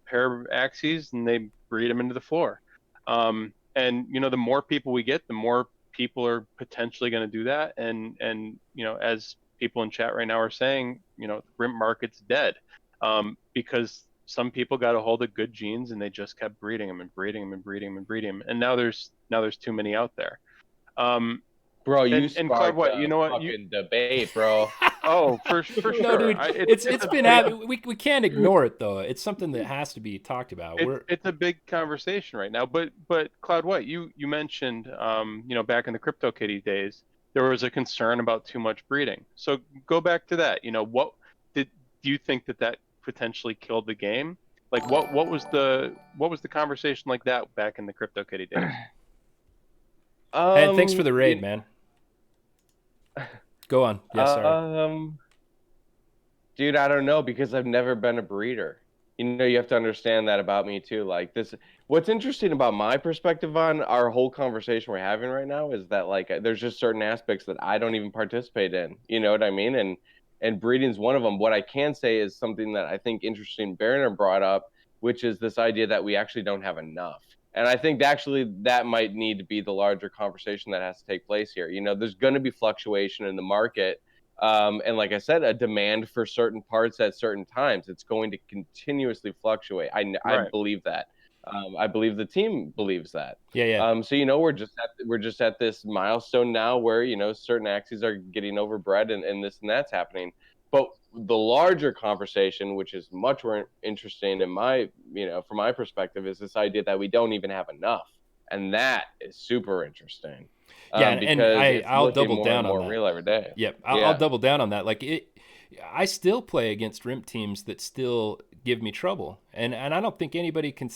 pair of Axies and they breed them into the floor. And the more people we get, the more people are potentially going to do that. And as people in chat right now are saying, the Rimp market's dead, because some people got a hold of good genes and they just kept breeding them and breeding them and breeding them and breeding them. And now there's too many out there. Bro, you and Cloud, sparked what a fucking debate, bro. Oh, for sure. No, dude, it's been we can't ignore it though. It's something that has to be talked about. It's a big conversation right now. But Cloud, what you mentioned, back in the CryptoKitty days, there was a concern about too much breeding. So go back to that. What do you think that potentially killed the game? Like what was the conversation like that back in the CryptoKitty days? Hey, thanks for the raid, man. Go on. Yeah, sorry. Dude, I don't know, because I've never been a breeder. You have to understand that about me too. Like this, what's interesting about my perspective on our whole conversation we're having right now is that like there's just certain aspects that I don't even participate in. You know what I mean? And breeding's one of them. What I can say is something that I think interesting Bariner brought up, which is this idea that we actually don't have enough. And I think actually that might need to be the larger conversation that has to take place here. There's going to be fluctuation in the market. And like I said, a demand for certain parts at certain times. It's going to continuously fluctuate. I believe that. I believe the team believes that. Yeah. So we're just at this milestone now where certain Axies are getting overbred and this and that's happening. But the larger conversation, which is much more interesting in from my perspective, is this idea that we don't even have enough, and that is super interesting. Yeah, and I'll double down on that. Real every day. Yep, I'll double down on that. Like I still play against Rimp teams that still give me trouble, and I don't think anybody can.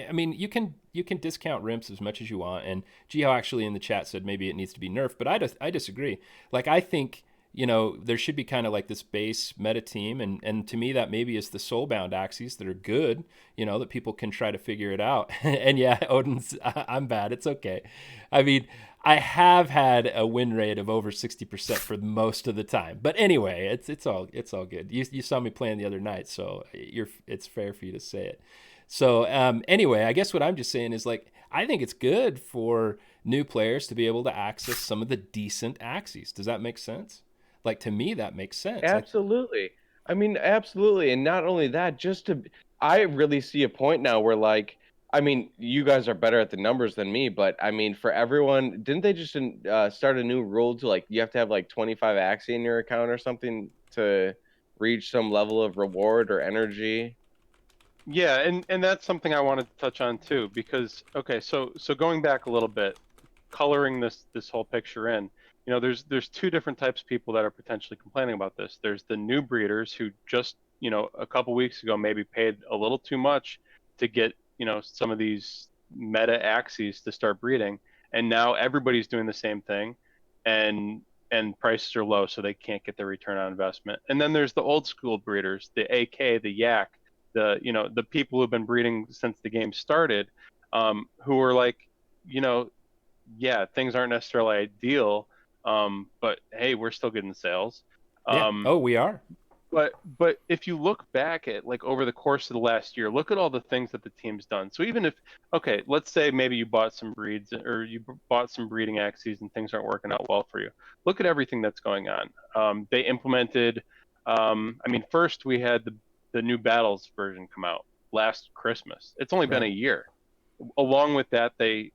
I mean, you can discount Rimps as much as you want, and Gio actually in the chat said maybe it needs to be nerfed, but I disagree. Like I think there should be kind of like this base meta team, and to me that maybe is the soulbound Axies that are good, that people can try to figure it out. And yeah, Odin's, I'm bad. It's okay. I mean, I have had a win rate of over 60% for most of the time, but anyway, it's all good. You saw me playing the other night, so it's fair for you to say it. So anyway, I guess what I'm just saying is like I think it's good for new players to be able to access some of the decent Axies. Does that make sense? Like to me, that makes sense. Absolutely. I mean, absolutely. And not only that, I really see a point now where like, I mean, you guys are better at the numbers than me, but I mean, for everyone, didn't they just start a new rule to like, you have to have like 25 Axie in your account or something to reach some level of reward or energy? Yeah, and that's something I wanted to touch on too, because okay, so going back a little bit, coloring this whole picture in, there's two different types of people that are potentially complaining about this. There's the new breeders who just a couple weeks ago maybe paid a little too much to get some of these meta Axies to start breeding, and now everybody's doing the same thing, and prices are low, so they can't get their return on investment. And then there's the old school breeders, the AK, the Yak, the people who've been breeding since the game started, who are like, yeah, things aren't necessarily ideal, but hey, we're still getting sales. Yeah. Oh, we are. But if you look back at like over the course of the last year, look at all the things that the team's done. So even if, okay, let's say maybe you bought some breeds or you bought some breeding Axies and things aren't working out well for you. Look at everything that's going on. They implemented, I mean, first we had the new battles version come out last Christmas. It's only been a year. Along with that, they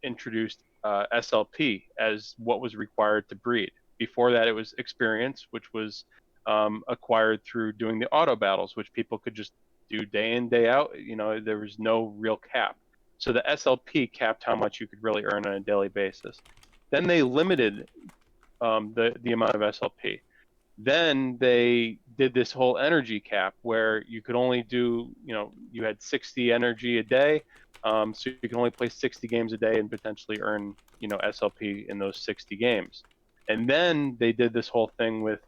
introduced SLP as what was required to breed. Before that, it was experience, which was acquired through doing the auto battles, which people could just do day in, day out. There was no real cap. So the SLP capped how much you could really earn on a daily basis. Then they limited the amount of SLP. Then they did this whole energy cap where you could only do, you had 60 energy a day. So you can only play 60 games a day and potentially earn, SLP in those 60 games. And then they did this whole thing with,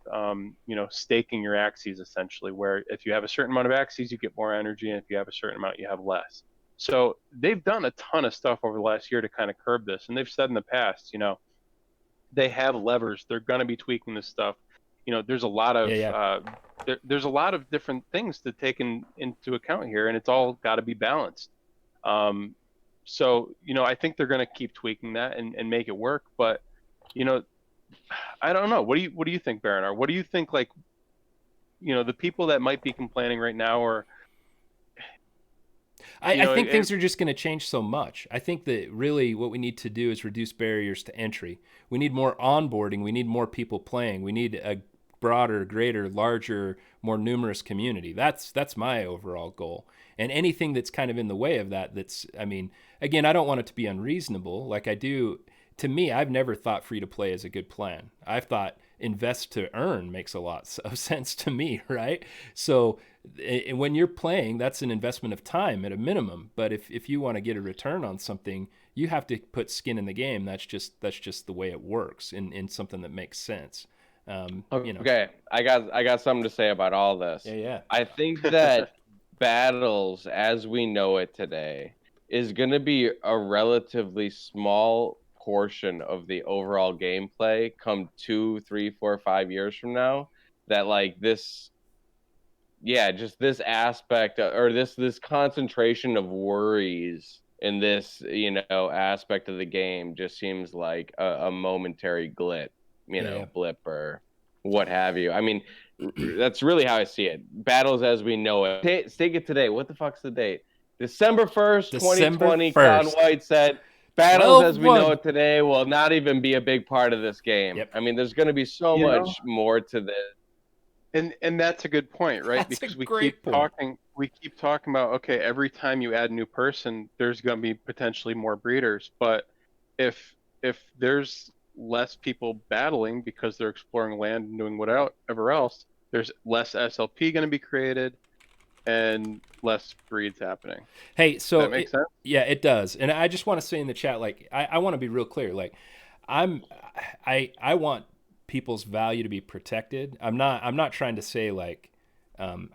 staking your Axies essentially, where if you have a certain amount of Axies, you get more energy. And if you have a certain amount, you have less. So they've done a ton of stuff over the last year to kind of curb this. And they've said in the past, they have levers. They're going to be tweaking this stuff. There's a lot of there's a lot of different things to take into account here, and it's all got to be balanced. So I think they're going to keep tweaking that and make it work. But I don't know. What do you think, Baranar? What do you think? Like, the people that might be complaining right now, or I think things are just going to change so much. I think that really what we need to do is reduce barriers to entry. We need more onboarding. We need more people playing. We need a broader, greater, larger, more numerous community. That's my overall goal. And anything that's kind of in the way of that, again, I don't want it to be unreasonable. Like I do, to me, I've never thought free to play is a good plan. I've thought invest to earn makes a lot of sense to me, right? So when you're playing, that's an investment of time at a minimum. But if you want to get a return on something, you have to put skin in the game. That's just the way it works in something that makes sense. Okay, I got something to say about all this. Yeah. I think that battles as we know it today is going to be a relatively small portion of the overall gameplay come 2, 3, 4, 5 years from now. That like this, just this aspect or this concentration of worries in this aspect of the game just seems like a momentary blip. Blip or what have you. I mean, that's really how I see it. Battles as we know it. Take it today. What the fuck's the date? December 1st, 2020. Con White said, battles as we know it today will not even be a big part of this game. Yep. I mean, there's going to be so much more to this. And that's a good point, right? That's because we keep talking about, okay, every time you add a new person, there's going to be potentially more breeders. But if there's less people battling because they're exploring land and doing whatever else, there's less SLP going to be created and less breeds happening. Hey, so that makes sense? Yeah, it does. And I just want to say in the chat, like, I want to be real clear. Like, I want people's value to be protected. I'm not trying to say like, I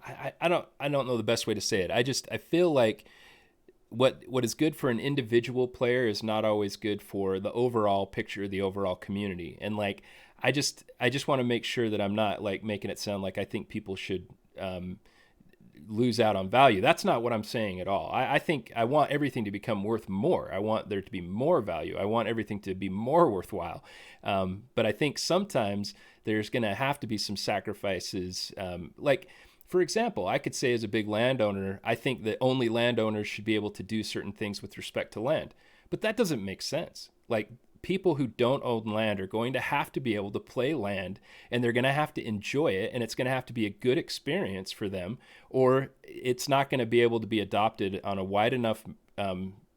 don't know the best way to say it. I feel like what is good for an individual player is not always good for the overall picture, the overall community. And like, I just want to make sure that I'm not like making it sound like I think people should lose out on value. That's not what I'm saying at all. I think I want everything to become worth more. I want there to be more value. I want everything to be more worthwhile. But I think sometimes there's going to have to be some sacrifices. Like, for example, I could say as a big landowner, I think that only landowners should be able to do certain things with respect to land. But that doesn't make sense. Like, people who don't own land are going to have to be able to play land, and they're going to have to enjoy it, and it's going to have to be a good experience for them, or it's not going to be able to be adopted on a wide enough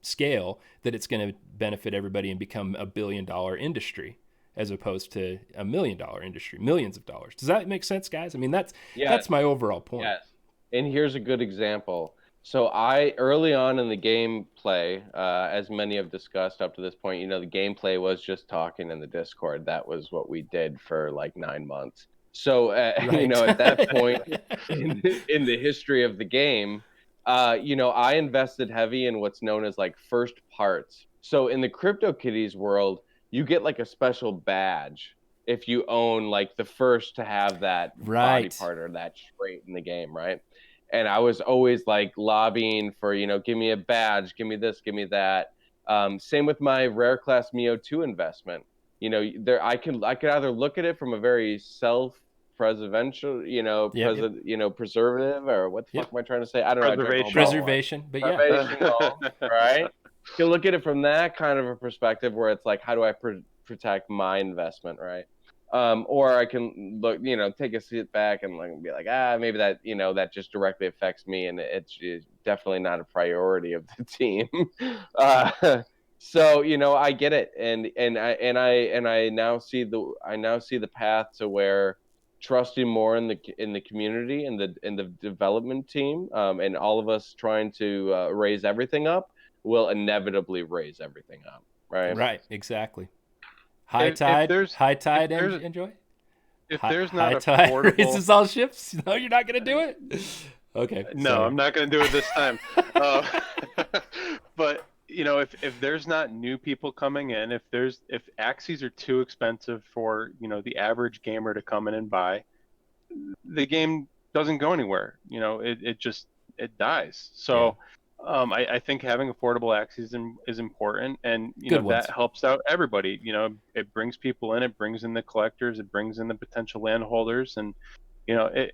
scale that it's going to benefit everybody and become $1 billion industry, as opposed to $1 million industry, millions of dollars. Does that make sense, guys? I mean, that's my overall point. Yes. And here's a good example. So early on in the gameplay, as many have discussed up to this point, the gameplay was just talking in the Discord. That was what we did for like 9 months. So, Right. At that point in the history of the game, I invested heavy in what's known as like first parts. So in the CryptoKitties world, you get like a special badge if you own like the first to have that body part or that trait in the game, right? And I was always like lobbying for, give me a badge, give me this, give me that. Same with my rare class Mio 2 investment. I could either look at it from a very self-preservential, preservative, or what the fuck am I trying to say? I don't know. Preservation, but right? You can look at it from that kind of a perspective where it's like, how do I protect my investment, right? Or I can look, take a step back and like be like, maybe that, that just directly affects me, and it's definitely not a priority of the team. So, I get it, and I now see the path to where trusting more in the community and the development team, and all of us trying to raise everything up will inevitably raise everything up, right? Right, exactly. If there's High if tide, there's enjoy. if High, there's not high tide affordable, raises all ships. No, you're not gonna do it. Okay, no, sorry. I'm not going to do it this time. Uh, but if there's not new people coming in, if Axies are too expensive for the average gamer to come in and buy, the game doesn't go anywhere. It dies. Yeah, So I think having affordable Axies is important, and good that ones. helps out everybody. It brings people in, it brings in the collectors, it brings in the potential landholders, and you're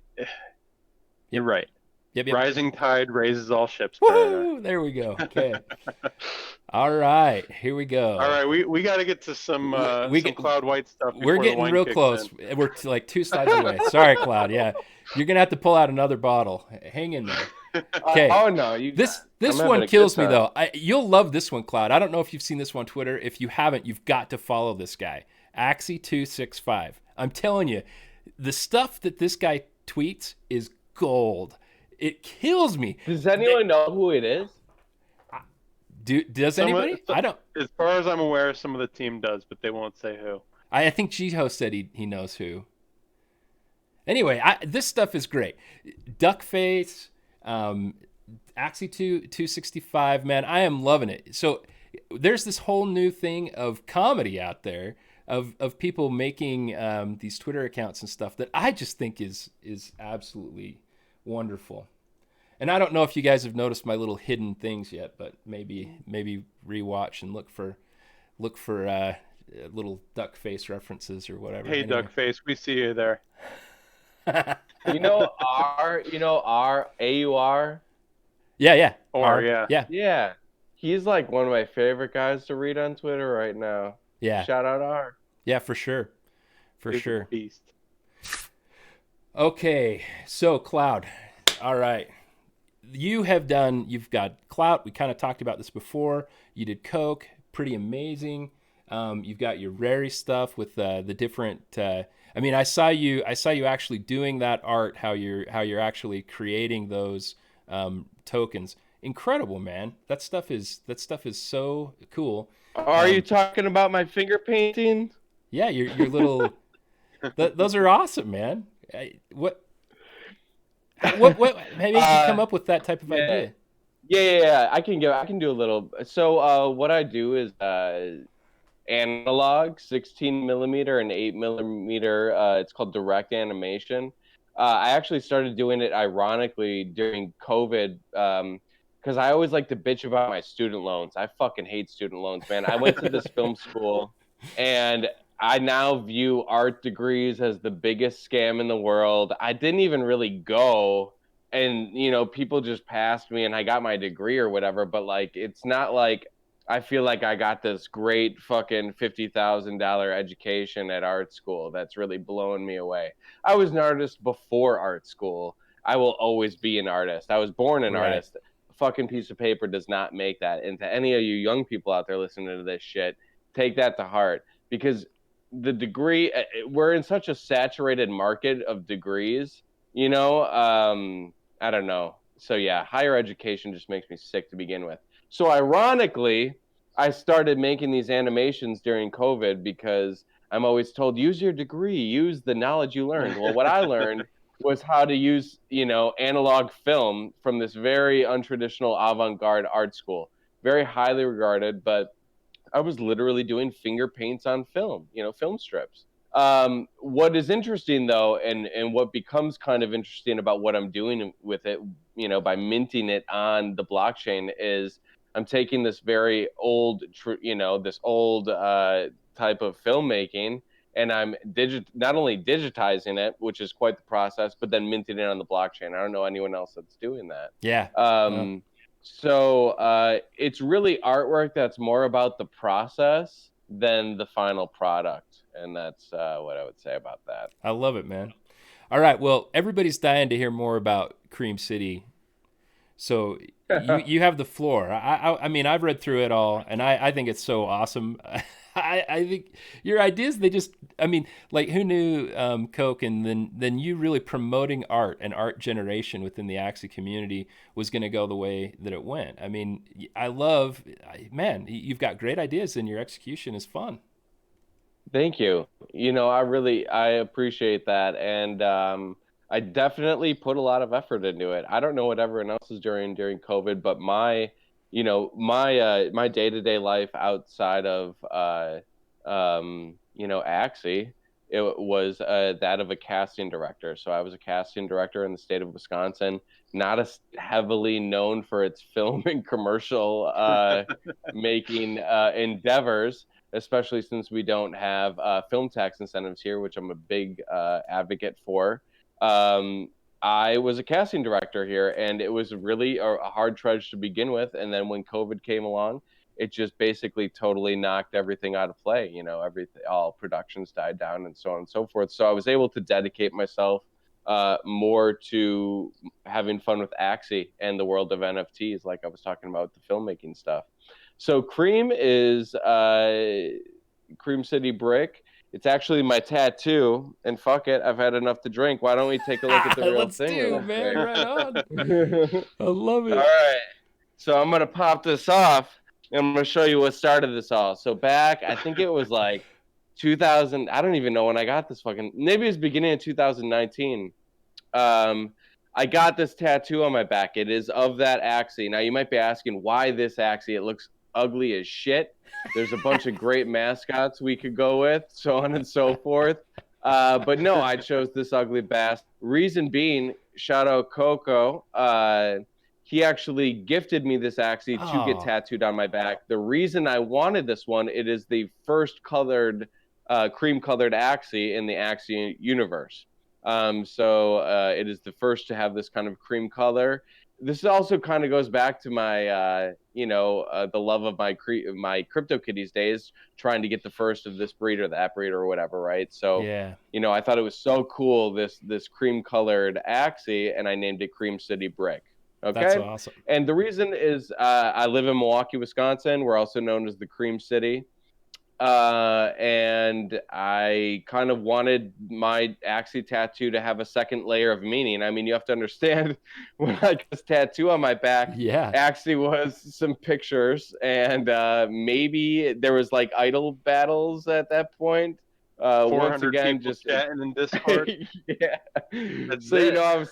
Yep, right. yep, yep. Rising tide raises all ships, Predator. Woo! There we go. Okay. All right, here we All go. right, we got to get to some We some get, Cloud White stuff we're before the getting wine real kicks close. in. We're like 2 slides away. Sorry, Cloud. Yeah, you're gonna have to pull out another bottle. Hang in there. Okay. Oh no, This I'm this having one a good kills me time. though. You'll love this one, Cloud. I don't know if you've seen this one on Twitter. If you haven't, you've got to follow this guy, Axie265. I'm telling you, the stuff that this guy tweets is gold. It kills me. Does anyone know who it is? Does anybody? I don't. As far as I'm aware, some of the team does, but they won't say who. I think Jiho said he knows who. Anyway, this stuff is great. Duckface, Axie 265, man, I am loving it. So there's this whole new thing of comedy out there of people making these Twitter accounts and stuff that I just think is absolutely wonderful. And I don't know if you guys have noticed my little hidden things yet, but maybe rewatch and look for little duck face references or whatever. Hey, anyway. Duckface, we see you there. R AUR. Yeah. Or yeah. Yeah, he's like one of my favorite guys to read on Twitter right now. Yeah. Shout out R. Yeah, for sure. For He's a sure. beast. Okay, so Cloud. All right. You've got Clout. We kind of talked about this before. You did Coke, pretty amazing. You've got your Rary stuff with the different. I saw you actually doing that art. How you're actually creating those tokens. Incredible, man. That stuff is so cool. Are you talking about my finger painting? Yeah, your little. Those are awesome, man. What maybe you come up with that type of idea? Yeah. I can do a little. So what I do is analog 16 millimeter and 8 millimeter. It's called direct animation. I actually started doing it ironically during COVID because I always like to bitch about my student loans. I fucking hate student loans, man. I went to this film school, and I now view art degrees as the biggest scam in the world. I didn't even really go, and people just passed me and I got my degree or whatever, but like it's not like I feel like I got this great fucking $50,000 education at art school that's really blowing me away. I was an artist before art school. I will always be an artist. I was born an artist. A fucking piece of paper does not make that. And to any of you young people out there listening to this shit, take that to heart, because the degree, we're in such a saturated market of degrees, I don't know. So yeah, higher education just makes me sick to begin with. So ironically, I started making these animations during COVID because I'm always told, use your degree, use the knowledge you learned. Well, what I learned was how to use, analog film from this very untraditional avant-garde art school, very highly regarded, but I was literally doing finger paints on film, film strips. What is interesting though, and what becomes kind of interesting about what I'm doing with it, by minting it on the blockchain, is I'm taking this very old, this old type of filmmaking, and I'm not only digitizing it, which is quite the process, but then minting it on the blockchain. I don't know anyone else that's doing that. Yeah. So it's really artwork that's more about the process than the final product. And that's what I would say about that. I love it, man. All right. Well, everybody's dying to hear more about Cream City. So you have the floor. I mean, I've read through it all, and I think it's so awesome. I think your ideas, they just, I mean, like, who knew Coke, and then you really promoting art and art generation within the Axie community was going to go the way that it went. I mean, man, you've got great ideas, and your execution is fun. Thank you. I appreciate that. And I definitely put a lot of effort into it. I don't know what everyone else is doing during COVID, but my day-to-day life outside of Axie, it was that of a casting director. So I was a casting director in the state of Wisconsin, not as heavily known for its film and commercial making endeavors, especially since we don't have film tax incentives here, which I'm a big advocate for. I was a casting director here, and it was really a hard trudge to begin with. And then when COVID came along, it just basically totally knocked everything out of play. All productions died down and so on and so forth. So I was able to dedicate myself more to having fun with Axie and the world of NFTs, like I was talking about with the filmmaking stuff. So Cream is Cream City Brick. It's actually my tattoo, and fuck it, I've had enough to drink. Why don't we take a look at the real thing? Let's do, man, right on. I love it. All right, so I'm gonna pop this off, and I'm gonna show you what started this all. So back, I think it was like 2000. I don't even know when I got this maybe it was beginning of 2019. I got this tattoo on my back. It is of that Axie. Now you might be asking, why this Axie? It looks ugly as shit. There's a bunch of great mascots we could go with, so on and so forth. But no, I chose this ugly bastard. Reason being, shout out Coco. He actually gifted me this Axie to get tattooed on my back. The reason I wanted this one, it is the first colored, cream-colored Axie in the Axie universe. So it is the first to have this kind of cream color. This also kind of goes back to my, the love of my CryptoKitties days, trying to get the first of this breed or that breed or whatever, right? So, yeah, I thought it was so cool, this cream-colored Axie, and I named it Cream City Brick. Okay, that's awesome. And the reason is I live in Milwaukee, Wisconsin. We're also known as the Cream City. And I kind of wanted my Axie tattoo to have a second layer of meaning. I mean, you have to understand, when I got this tattoo on my back, Axie was some pictures, and maybe there was like idol battles at that point. 400 once again, people just chatting in Discord. Yeah. So I was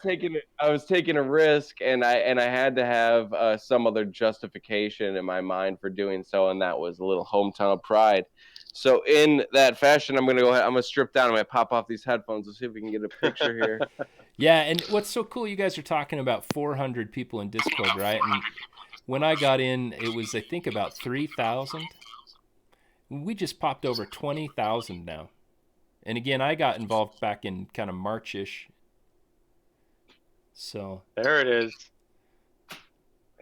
taking a risk, and I had to have some other justification in my mind for doing so, and that was a little hometown pride. So in that fashion, I'm gonna strip down. I'm gonna pop off these headphones. Let's see if we can get a picture here. Yeah, and what's so cool, you guys are talking about 400 people in Discord, right? And when I got in, it was, I think, about 3,000. We just popped over 20,000 now. And again, I got involved back in kind of March-ish. So there it is. You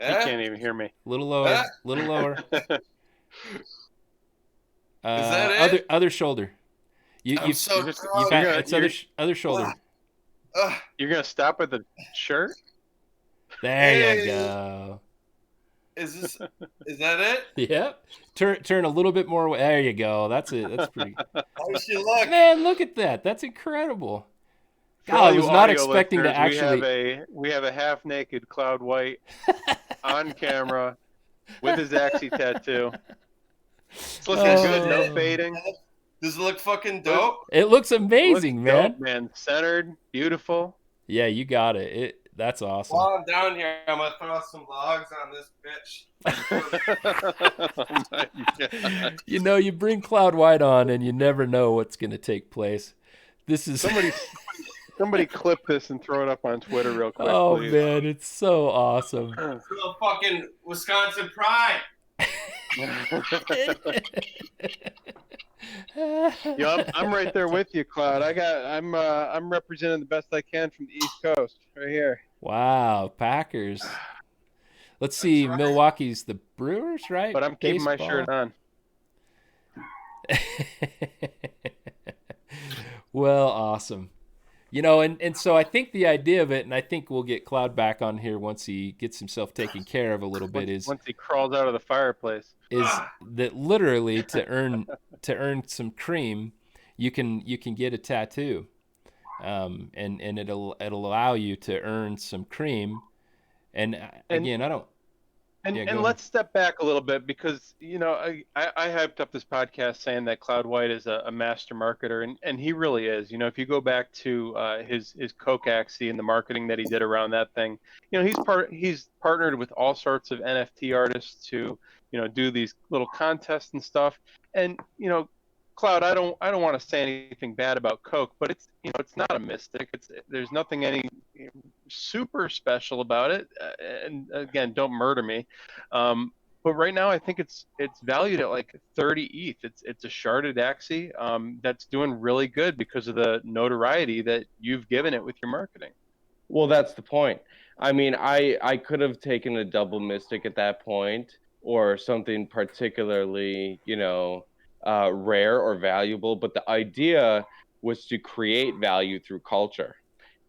can't even hear me. A little lower. Little lower. Is that it? Other shoulder. It's other shoulder. You're gonna stop at the shirt? There you go. Is that it? Yep. Turn a little bit more. There you go. That's it. That's pretty. How does she look? Man, look at that. That's incredible. God, I was not expecting to actually. We have a half-naked Cloud White on camera with his Axie tattoo. It's looking good. No fading. Does it look fucking dope? It looks amazing, man. Dope, man. Centered, beautiful. Yeah, you got it. That's awesome. While I'm down here, I'm gonna throw some logs on this bitch. Oh my God. You bring Cloud White on, and you never know what's gonna take place. This is somebody clip this and throw it up on Twitter real quick. Oh please. Man, it's so awesome. Real fucking Wisconsin pride. I'm right there with you, Cloud. I'm representing the best I can from the East Coast, right here. Wow, Packers. Let's see, right. Milwaukee's the Brewers, right? But I'm keeping my shirt on. Well, awesome. You know, and so I think the idea of it, and I think we'll get Cloud back on here once he gets himself taken care of a little bit, Once he crawls out of the fireplace. is that literally to earn some cream, you can get a tattoo, and it'll allow you to earn some cream. And again, I don't. Yeah, And let's step back a little bit because I hyped up this podcast saying that Cloud White is a master marketer, and he really is. If you go back to his Coke Axie and the marketing that he did around that thing, he's partnered with all sorts of NFT artists to do these little contests and stuff. And Cloud, I don't want to say anything bad about Coke, but it's not a mystic. There's nothing any super special about it. And again, don't murder me. But right now, I think it's valued at like 30 ETH. It's a sharded Axie that's doing really good because of the notoriety that you've given it with your marketing. Well, that's the point. I mean, I could have taken a double mystic at that point, or something particularly, rare or valuable. But the idea was to create value through culture.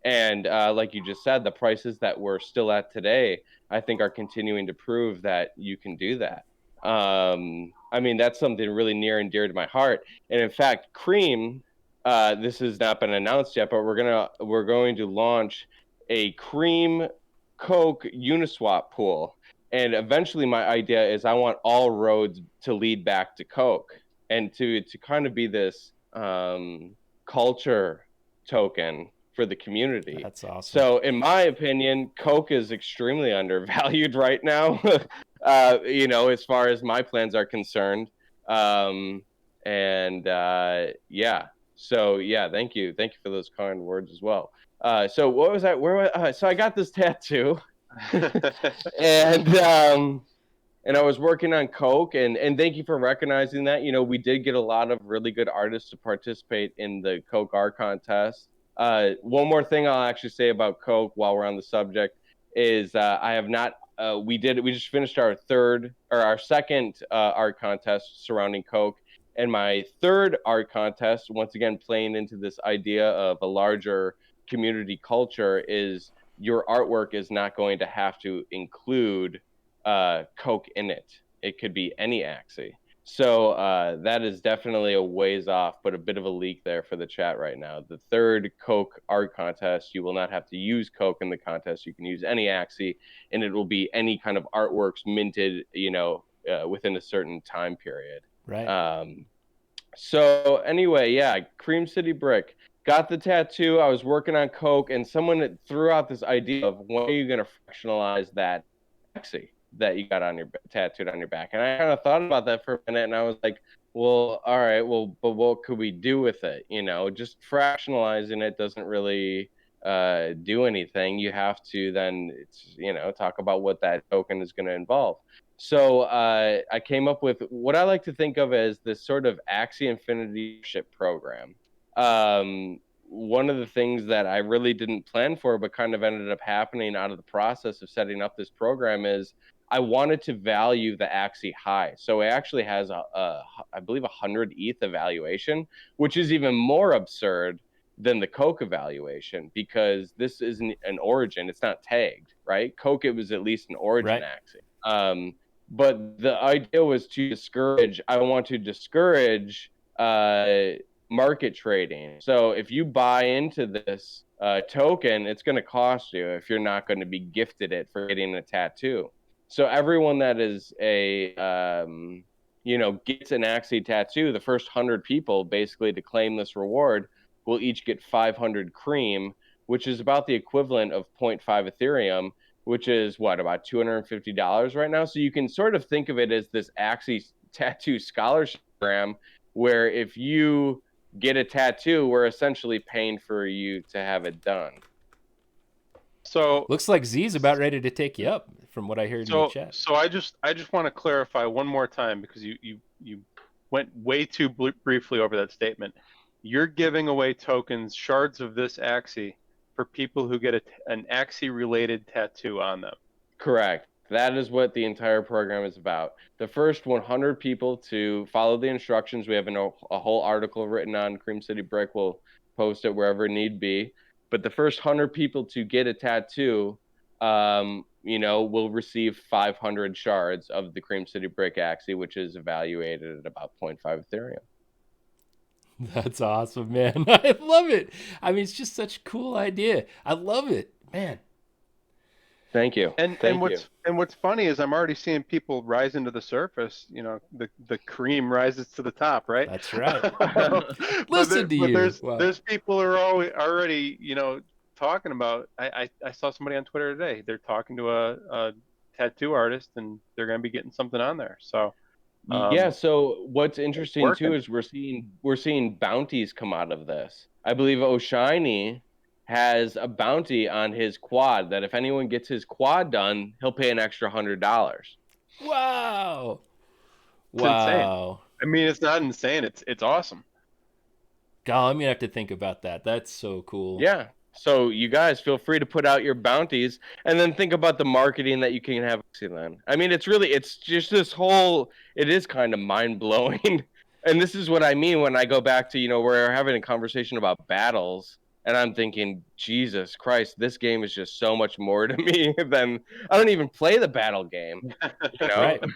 And like you just said, the prices that we're still at today, I think, are continuing to prove that you can do that. I mean, that's something really near and dear to my heart. And in fact, Cream, this has not been announced yet, but we're going to launch a Cream Coke Uniswap pool. And eventually, my idea is I want all roads to lead back to Coke, and to kind of be this culture token for the community. That's awesome. So in my opinion, Coke is extremely undervalued right now, as far as my plans are concerned. Yeah. So yeah, thank you for those kind words as well. So what was that? So I got this tattoo, and I was working on Coke, and thank you for recognizing that. We did get a lot of really good artists to participate in the Coke art contest. One more thing I'll actually say about Coke while we're on the subject is I have not. We just finished our second art contest surrounding Coke, and my third art contest, once again playing into this idea of a larger community culture, is your artwork is not going to have to include Coke in it. It could be any Axie. So that is definitely a ways off, but a bit of a leak there for the chat right now. The third Coke art contest, you will not have to use Coke in the contest. You can use any Axie, and it will be any kind of artworks minted, within a certain time period. Right. So anyway, yeah, Cream City Brick. Got the tattoo. I was working on Coke, and someone threw out this idea of when are you going to fractionalize that Axie that you got tattooed on your back. And I kind of thought about that for a minute, and I was like, well, all right, well, but what could we do with it? Just fractionalizing it doesn't really do anything. You have to then, talk about what that token is going to involve. So I came up with what I like to think of as this sort of Axie Infinity program. One of the things that I really didn't plan for, but kind of ended up happening out of the process of setting up this program, is I wanted to value the Axie high. So it actually has I believe 100 ETH evaluation, which is even more absurd than the Coke evaluation, because this isn't an origin. It's not tagged, right? Coke, it was at least an origin Axie. But the idea was I want to discourage market trading. So if you buy into this token, it's going to cost you if you're not going to be gifted it for getting a tattoo. So everyone that is gets an Axie tattoo, the first 100 people basically to claim this reward will each get 500 cream, which is about the equivalent of 0.5 Ethereum, which is about $250 right now. So you can sort of think of it as this Axie tattoo scholarship program, where if you get a tattoo, we're essentially paying for you to have it done. So looks like Z's about ready to take you up, from what I heard in the chat. So I just want to clarify one more time, because you went way too briefly over that statement. You're giving away tokens, shards of this Axie, for people who get an Axie related tattoo on them. Correct. That is what the entire program is about. The first 100 people to follow the instructions, we have a whole article written on Cream City Brick. We'll post it wherever need be. but the first 100 people to get a tattoo, will receive 500 shards of the Cream City Brick Axie, which is evaluated at about 0.5 Ethereum. That's awesome, man. I love it. I mean, it's just such a cool idea. I love it, man. Thank you. And what's funny is I'm already seeing people rise into the surface. The cream rises to the top, right? That's right. Listen to you. There's people who are already talking about. I saw somebody on Twitter today. They're talking to a tattoo artist, and they're going to be getting something on there. So. So what's interesting too is we're seeing bounties come out of this. I believe O'Shiny has a bounty on his quad that if anyone gets his quad done, he'll pay an extra $100. Wow. It's insane. I mean, it's not insane. It's awesome. God, I'm gonna have to think about that. That's so cool. Yeah. So you guys feel free to put out your bounties and then think about the marketing that you can have. I mean, it's just this whole, it is kind of mind blowing. And this is what I mean when I go back to, we're having a conversation about battles and I'm thinking, Jesus Christ, this game is just so much more to me than I don't even play the battle game.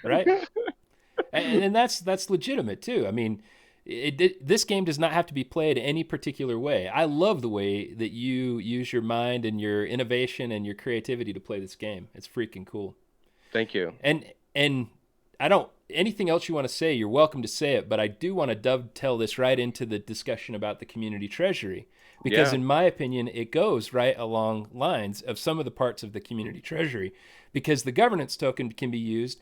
Right. And that's legitimate too. I mean, this game does not have to be played any particular way. I love the way that you use your mind and your innovation and your creativity to play this game. It's freaking cool. Thank you. And I don't, anything else you want to say, you're welcome to say it, but I do want to dovetail this right into the discussion about the Community Treasury, because in my opinion, it goes right along lines of some of the parts of the Community Treasury, because the governance token can be used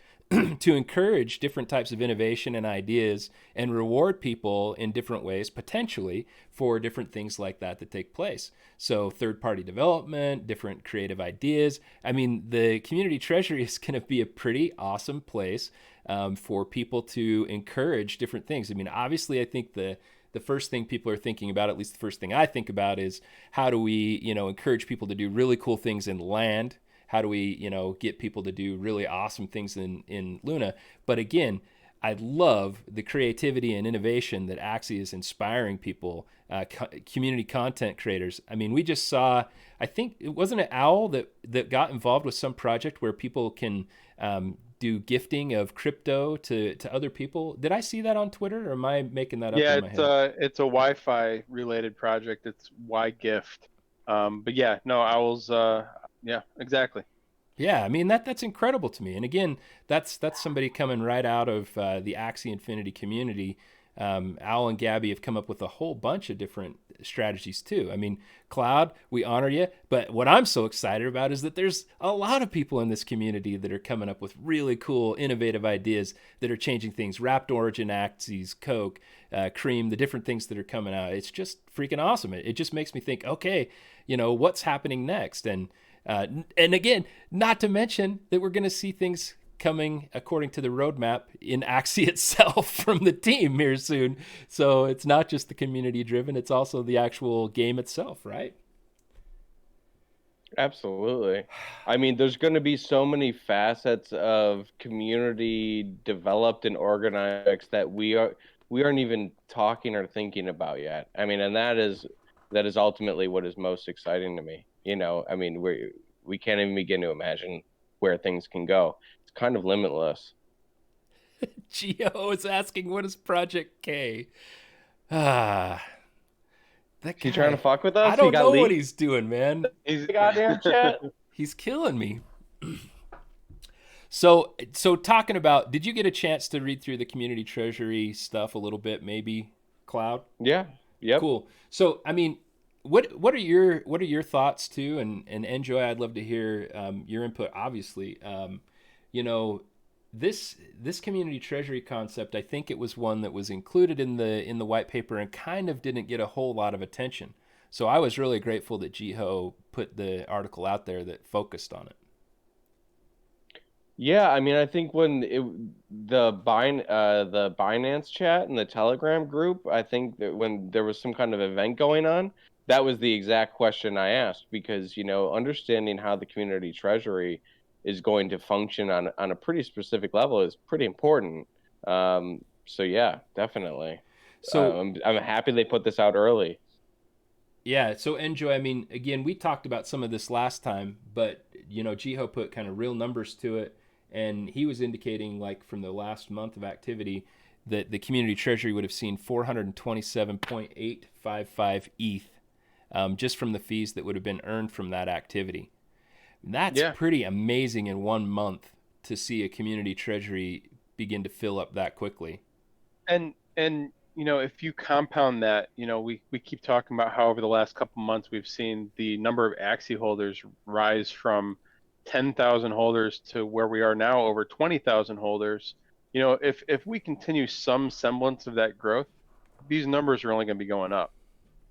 to encourage different types of innovation and ideas and reward people in different ways, potentially, for different things like that take place. So third-party development, different creative ideas. I mean, the Community Treasury is going to be a pretty awesome place for people to encourage different things. I mean, obviously, I think the first thing people are thinking about, at least the first thing I think about, is how do we, encourage people to do really cool things in land? How do we, get people to do really awesome things in Luna? But again, I love the creativity and innovation that Axie is inspiring people, community content creators. I mean, we just saw, I think, it wasn't an Owl that got involved with some project where people can do gifting of crypto to other people. Did I see that on Twitter, or am I making that up in my head? Yeah, it's a Wi-Fi related project. It's Y-Gift. But yeah, no, Owls... yeah, exactly. Yeah, I mean that's incredible to me. And again, that's somebody coming right out of the Axie Infinity community. Owl and Gabby have come up with a whole bunch of different strategies too. I mean, Cloud, we honor you, but what I'm so excited about is that there's a lot of people in this community that are coming up with really cool, innovative ideas that are changing things. Wrapped Origin, Axies, Coke, Cream, the different things that are coming out. It's just freaking awesome. It just makes me think, okay, what's happening next? And again, not to mention that we're going to see things coming according to the roadmap in Axie itself from the team here soon. So it's not just the community driven, it's also the actual game itself, right? Absolutely. I mean, there's going to be so many facets of community developed and organized that we aren't even talking or thinking about yet. I mean, and that is ultimately what is most exciting to me. I mean, we can't even begin to imagine where things can go. It's kind of limitless. Geo is asking, what is Project K? That guy, he's trying to fuck with us? I don't know what he's doing, man. He's goddamn chat. He's killing me. So talking about, did you get a chance to read through the Community Treasury stuff a little bit, maybe, Cloud? Yeah. Yep. Cool. So, I mean, what are your thoughts too? And Enjoy, I'd love to hear your input. Obviously, this Community Treasury concept, I think it was one that was included in the white paper and kind of didn't get a whole lot of attention. So I was really grateful that Jiho put the article out there that focused on it. Yeah, I mean, I think when the Binance chat and the Telegram group, I think that when there was some kind of event going on, that was the exact question I asked, because, understanding how the Community Treasury is going to function on a pretty specific level is pretty important. So yeah, definitely. So I'm happy they put this out early. Yeah. So Enjoy, I mean, again, we talked about some of this last time, but Jiho put kind of real numbers to it, and he was indicating like from the last month of activity that the community treasury would have seen 427.855 ETH just from the fees that would have been earned from that activity. That's pretty amazing in 1 month to see a community treasury begin to fill up that quickly. And if you compound that, we keep talking about how over the last couple months we've seen the number of Axie holders rise from 10,000 holders to where we are now over 20,000 holders. If we continue some semblance of that growth, these numbers are only going to be going up.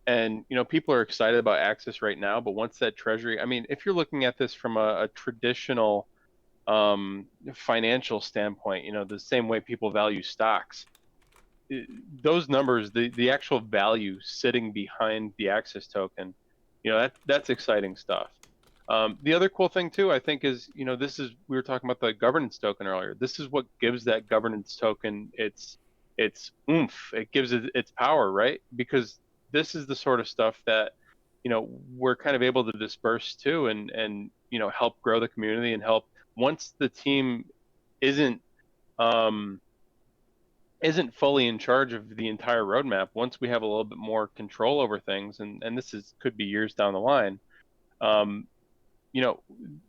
And people are excited about Axis right now, but once that treasury, I mean, if you're looking at this from a traditional financial standpoint, the same way people value stocks, those numbers, the actual value sitting behind the Axis token, that's exciting stuff. The other cool thing too, I think, is we were talking about the governance token earlier. This is what gives that governance token its oomph. It gives it its power, right? Because this is the sort of stuff that we're kind of able to disperse to and help grow the community and help once the team isn't fully in charge of the entire roadmap. Once we have a little bit more control over things, and this could be years down the line,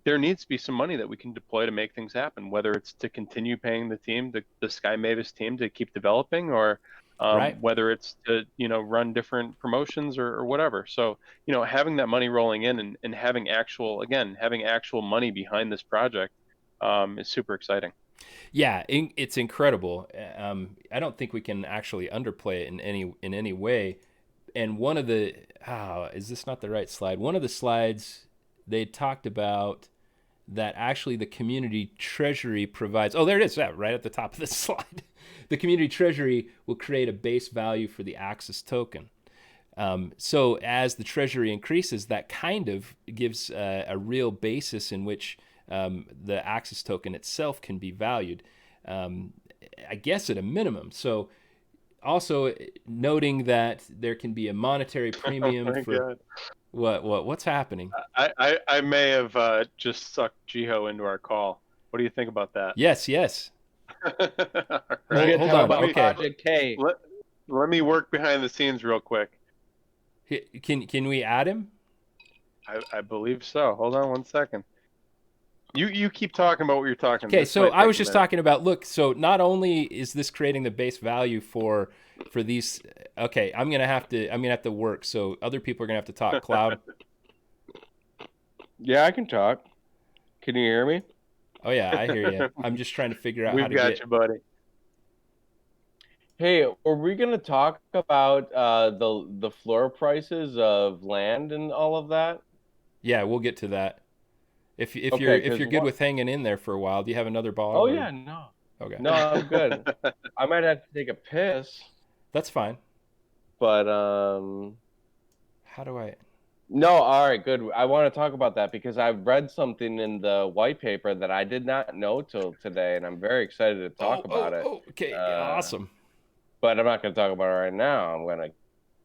there needs to be some money that we can deploy to make things happen, whether it's to continue paying the team, the Sky Mavis team, to keep developing, or whether it's to run different promotions or whatever. So having that money rolling in and having actual money behind this project is super exciting. Yeah, it's incredible. I don't think we can actually underplay it in any way. And one of the is this not the right slide? One of the slides they talked about that actually the community treasury provides. Oh, there it is, right at the top of the slide. The community treasury will create a base value for the Axis token. So as the treasury increases, that kind of gives a real basis in which the Axis token itself can be valued, I guess at a minimum. So also noting that there can be a monetary premium for God. What's happening? I may have just sucked Jiho into our call. What do you think about that? Yes. Right. Hold on. Okay. Project K. Let me work behind the scenes real quick. Can we add him? I believe so. Hold on 1 second. You keep talking about what you're talking about. Okay, so I was just talking about, look, so not only is this creating the base value for these, okay, I'm gonna have to work, so other people are gonna have to talk. Cloud. Yeah, I can talk. Can you hear me? Oh yeah, I hear you. I'm just trying to figure out how to We've got you, buddy. Hey, are we gonna talk about the floor prices of land and all of that? Yeah, we'll get to that. If you're good with hanging in there for a while, do you have another ball? Oh yeah, no. Okay. No, I'm good. I might have to take a piss. That's fine. But how do I? No, all right, good. I want to talk about that because I read something in the white paper that I did not know till today, and I'm very excited to talk about it. Okay, awesome. But I'm not going to talk about it right now. I'm going to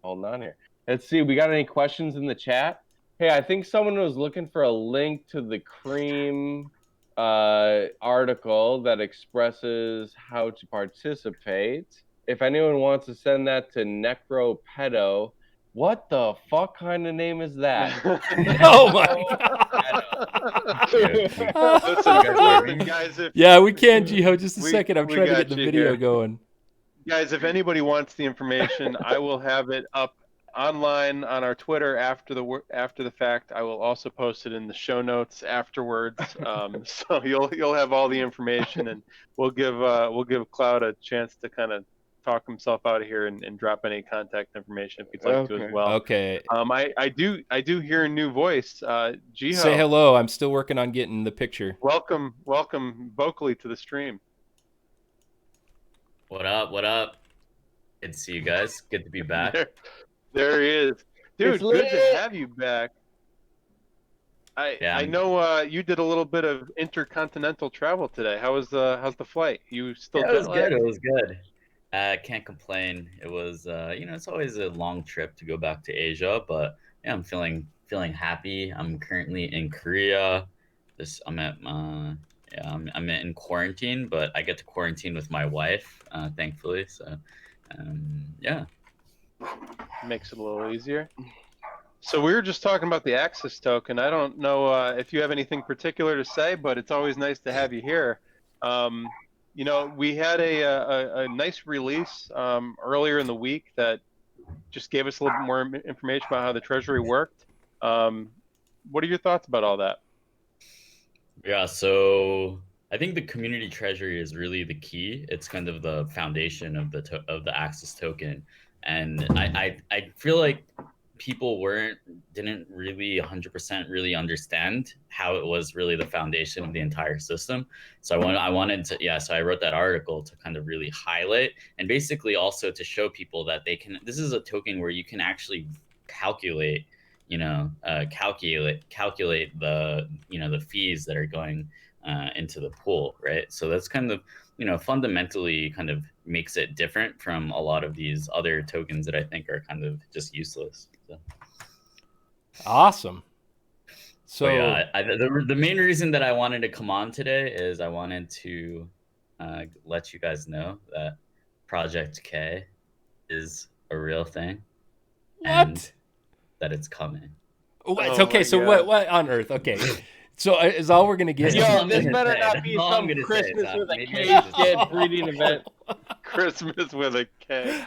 hold on here. Let's see. We got any questions in the chat? Hey, I think someone was looking for a link to the Cream article that expresses how to participate. If anyone wants to send that to Necropedo, what the fuck kind of name is that? Oh my god! Listen, guys, yeah, we can, Jiho. Just a second. I'm trying to get the video going. Guys, if anybody wants the information, I will have it up online on our Twitter after the fact. I will also post it in the show notes afterwards. So you'll have all the information, and we'll give Cloud a chance to kind of talk himself out of here and drop any contact information if he'd like to as well. Okay. I do hear a new voice. Jiho. Say hello. I'm still working on getting the picture. Welcome vocally to the stream. What up? Good to see you guys. Good to be back. There he is. Dude, good to have you back. I know you did a little bit of intercontinental travel today. How's the flight? You still it was good. It was good. Can't complain. It was it's always a long trip to go back to Asia, but yeah, I'm feeling happy. I'm currently in Korea. I'm at yeah, I'm in quarantine, but I get to quarantine with my wife, thankfully. So, yeah. Makes it a little easier. So we were just talking about the Axis token. I don't know if you have anything particular to say, but it's always nice to have you here. You know, we had a nice release earlier in the week that just gave us a little bit more information about how the Treasury worked. What are your thoughts about all that? Yeah, so I think the community treasury is really the key. It's kind of the foundation of the Axis token, and I feel like people didn't really 100% really understand how it was really the foundation of the entire system. So I wanted to, yeah, so I wrote that article to kind of really highlight and basically also to show people that this is a token where you can actually calculate calculate the the fees that are going into the pool, right? So that's kind of fundamentally kind of makes it different from a lot of these other tokens that I think are kind of just useless. So. Awesome. So but yeah, the main reason that I wanted to come on today is I wanted to let you guys know that Project K is a real thing. what? And that it's coming. What? Oh Okay, my so God. what on earth? Okay, so is all we're gonna get? Yo, this gonna better say. not That's be all I'm some gonna say, Christmas Tom. with a Maybe K just- shit breeding event. Christmas with a K.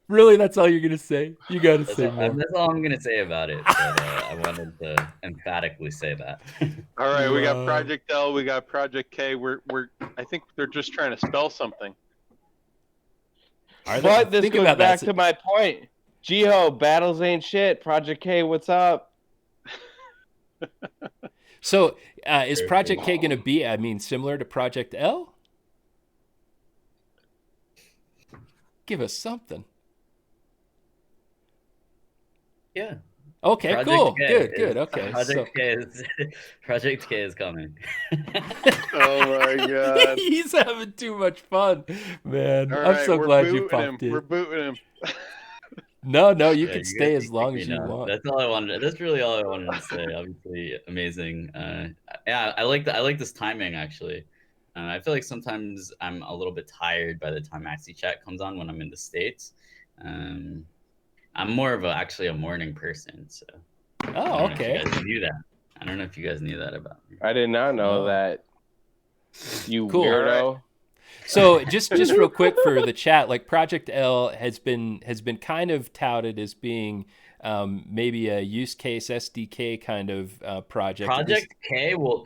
Really, that's all you're gonna say? You gotta say more. That's all I'm gonna say about it. But I wanted to emphatically say that. All right, we got Wow. Project L, we got Project K. I think they're just trying to spell something. Are they- But this think goes about back that. to my point. Jiho, battles ain't shit. Project K, what's up? So is Very Project cool. K gonna be? I mean, similar to Project L? Give us something. Yeah. Okay, Project cool, K good. Okay, Project K is coming. Oh my God. he's having too much fun, man. All I'm right, so we're glad you booting him. popped in. We're booting him. No, you Yeah, can you guys stay can as long kick as me you now. want. That's all I wanted. That's really all I wanted to say. Obviously, amazing. Yeah, I like this timing actually. I feel like sometimes I'm a little bit tired by the time Axie Chat comes on when I'm in the States. I'm more of actually a morning person, so I Oh, don't know if okay. you guys knew that. I don't know if you guys knew that about me. I did not know Oh. that. You Cool. weirdo. So just real quick for the chat, like Project L has been kind of touted as being maybe a use case SDK kind of project. Project K will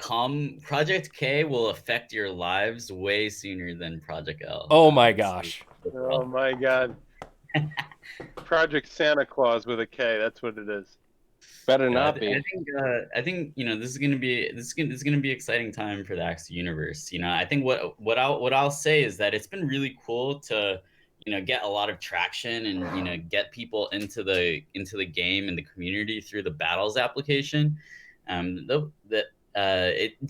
affect your lives way sooner than Project L. Oh my gosh. Oh my God. Project Santa Claus with a K. That's what it is. Better not be. I think this is gonna be exciting time for the Axie universe. I think what I'll say is that it's been really cool to get a lot of traction and get people into the game and the community through the battles application. To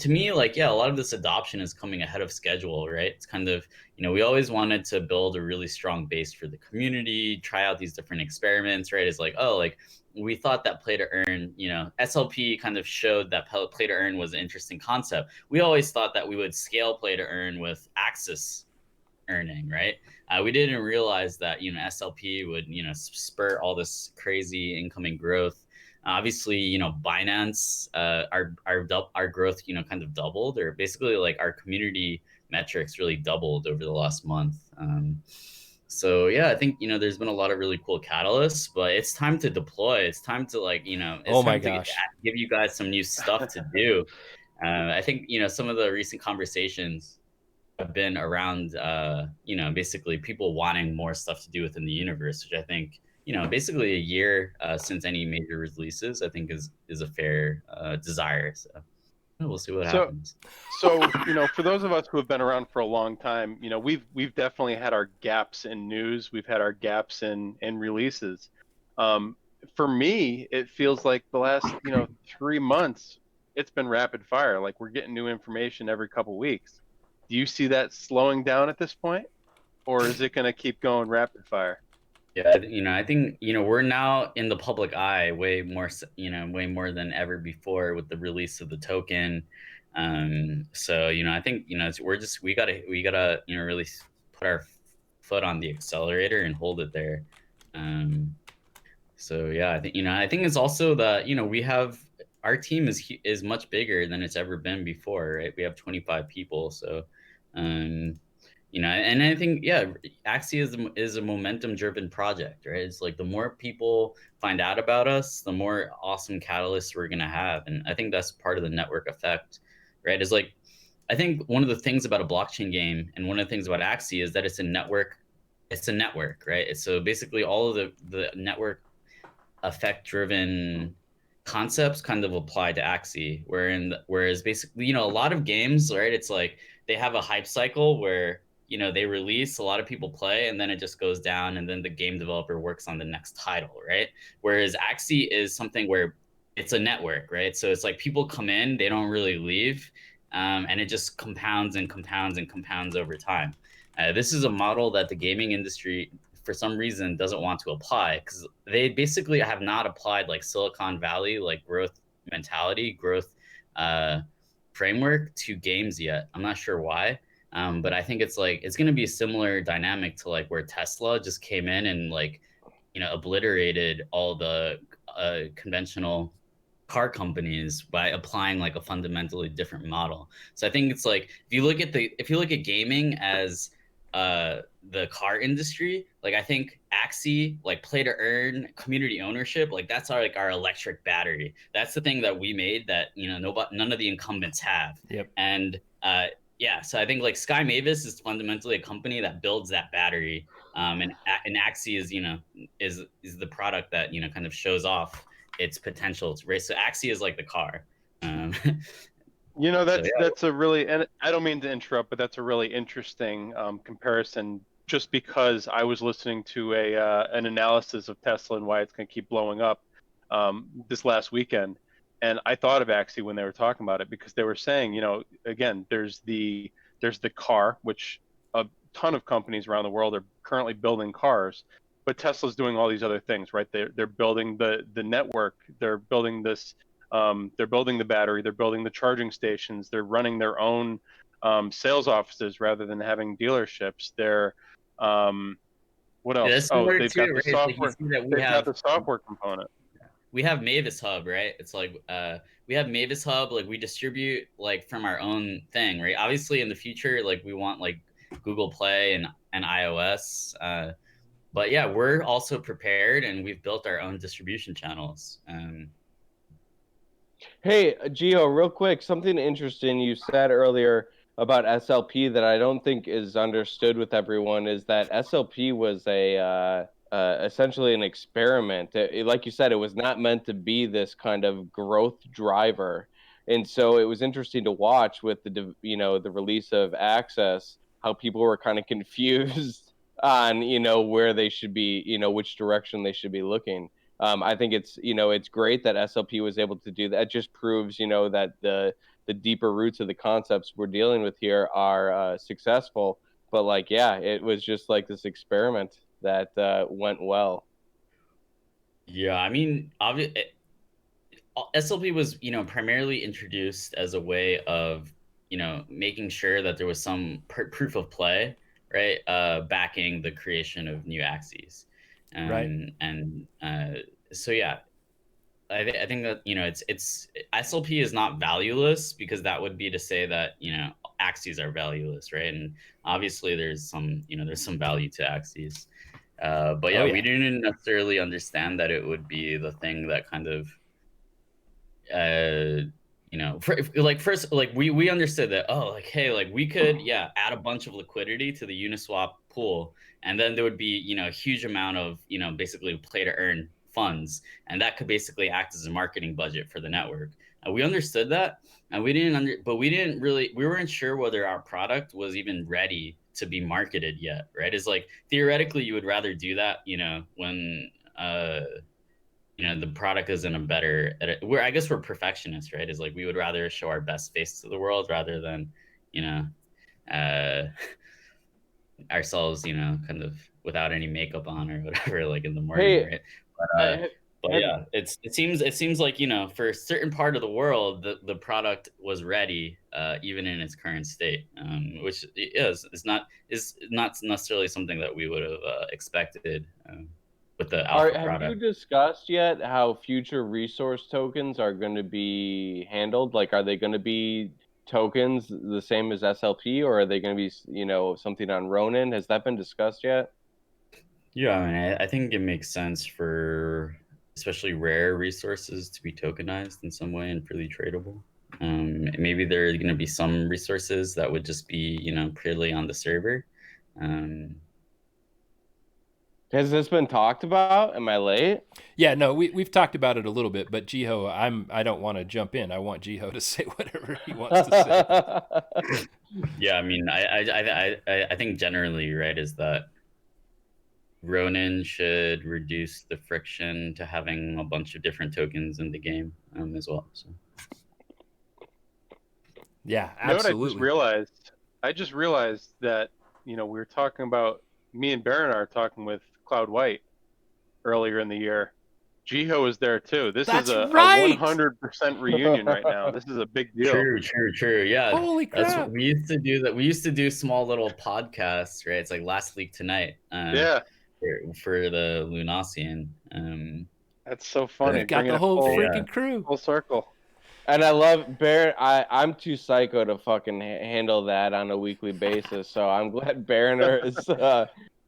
me, like, yeah, a lot of this adoption is coming ahead of schedule, right? It's kind of, we always wanted to build a really strong base for the community, try out these different experiments, right? It's like, oh, like we thought that play to earn, SLP kind of showed that play to earn was an interesting concept. We always thought that we would scale play to earn with Axis earning, right? We didn't realize that, SLP would, spur all this crazy incoming growth. Obviously, Binance, our growth, kind of doubled, or basically like our community metrics really doubled over the last month. So yeah, I think there's been a lot of really cool catalysts, but it's time to deploy. It's time to Oh my gosh. give you guys some new stuff to do. I think some of the recent conversations have been around basically people wanting more stuff to do within the universe, which I think basically a year since any major releases, I think is a fair desire. So we'll see what happens. So for those of us who have been around for a long time, we've definitely had our gaps in news. We've had our gaps in releases. For me, it feels like the last 3 months, it's been rapid fire. Like we're getting new information every couple weeks. Do you see that slowing down at this point, or is it going to keep going rapid fire? Yeah, I think, we're now in the public eye way more, way more than ever before with the release of the token. So, I think, we gotta, really put our foot on the accelerator and hold it there. Um, so yeah, I think it's also that, we have our team is much bigger than it's ever been before, right? We have 25 people, so um and I think, yeah, Axie is a momentum driven project, right? It's like the more people find out about us, the more awesome catalysts we're gonna have, and I think that's part of the network effect, right? Is like, I think one of the things about a blockchain game and one of the things about Axie is that it's a network. It's a network, right? So basically, all of the network effect driven concepts kind of apply to Axie, whereas basically, a lot of games, right? It's like they have a hype cycle where, they release, a lot of people play, and then it just goes down, and then the game developer works on the next title, right? Whereas Axie is something where it's a network, right? So it's like people come in, they don't really leave, and it just compounds and compounds and compounds over time. This is a model that the gaming industry, for some reason, doesn't want to apply, because they basically have not applied like Silicon Valley, like growth mentality, growth uh, framework to games yet. I'm not sure why, but I think it's like it's going to be a similar dynamic to like where Tesla just came in and like, obliterated all the conventional car companies by applying like a fundamentally different model. So I think it's like, if you look at gaming as the car industry, like I think Axie, like play to earn, community ownership, like that's our electric battery. That's the thing that we made that, none of the incumbents have. Yep. And yeah, so I think like Sky Mavis is fundamentally a company that builds that battery. And Axie is the product that, kind of shows off its potential to race. So Axie is like the car. That's a really, and I don't mean to interrupt, but that's a really interesting comparison. Just because I was listening to an analysis of Tesla and why it's going to keep blowing up this last weekend, and I thought of Axie when they were talking about it, because they were saying, again, there's the car, which a ton of companies around the world are currently building cars, but Tesla's doing all these other things, right? They're building the network, they're building this. They're building the battery, they're building the charging stations, they're running their own sales offices rather than having dealerships. They're what else? Yeah, that's Oh, similar they've too, got the right? It's like you software. see that They've got the software component. we have Mavis Hub, right? It's like we have Mavis Hub, like we distribute like from our own thing, right? Obviously in the future, like we want like Google Play and iOS. But yeah, we're also prepared and we've built our own distribution channels. Hey, Gio, real quick, something interesting you said earlier about SLP that I don't think is understood with everyone is that SLP was essentially an experiment. Like you said, it was not meant to be this kind of growth driver, and so it was interesting to watch with the release of Access, how people were kind of confused on where they should be, which direction they should be looking. I think it's great that SLP was able to do that. It just proves that the deeper roots of the concepts we're dealing with here are successful. But like, yeah, it was just like this experiment that went well. Yeah, I mean, SLP was, primarily introduced as a way of, making sure that there was some proof of play, right? Backing the creation of new Axies. Right. And so, yeah, I think that, it's SLP is not valueless, because that would be to say that, Axies are valueless, right? And obviously there's some value to Axies. But yeah, we didn't necessarily understand that it would be the thing that kind of first, like we understood that, oh, like, hey, like we could add a bunch of liquidity to the Uniswap pool, and then there would be a huge amount of basically play to earn funds, and that could basically act as a marketing budget for the network. We understood that, and but we weren't sure whether our product was even ready to be marketed yet, right? It's like theoretically you would rather do that when the product is in a better, I guess we're perfectionists, right? Is like we would rather show our best face to the world rather than uh ourselves kind of without any makeup on or whatever, like in the morning, right? But yeah, it seems like, you know, for a certain part of the world, the product was ready, even in its current state, which is not necessarily something that we would have expected with the alpha product. Have you discussed yet how future resource tokens are going to be handled? Like, are they going to be tokens the same as SLP, or are they going to be, you know, something on Ronin? Has that been discussed yet? Yeah, I mean, I think it makes sense for especially rare resources to be tokenized in some way and freely tradable. Maybe there are going to be some resources that would just be, you know, purely on the server. Has this been talked about? Am I late? Yeah, no, we've talked about it a little bit, but Jiho, I don't want to jump in. I want Jiho to say whatever he wants to say. Yeah, I mean, I think generally, right, is that Ronin should reduce the friction to having a bunch of different tokens in the game as well. So. Yeah, absolutely. You know what I just realized that, you know, we were talking about, me and Baron are talking with Cloud White earlier in the year. Jiho is there too. This is a 100% reunion right now. This is a big deal. True. Yeah. Holy crap. That's what we used to do. We used to do small little podcasts, right? It's like Last Leak Tonight. Yeah. For the Lunasian. That's so funny. We've got the whole freaking crew. Full circle. And I love Baron. I'm too psycho to fucking handle that on a weekly basis. So I'm glad Baroner is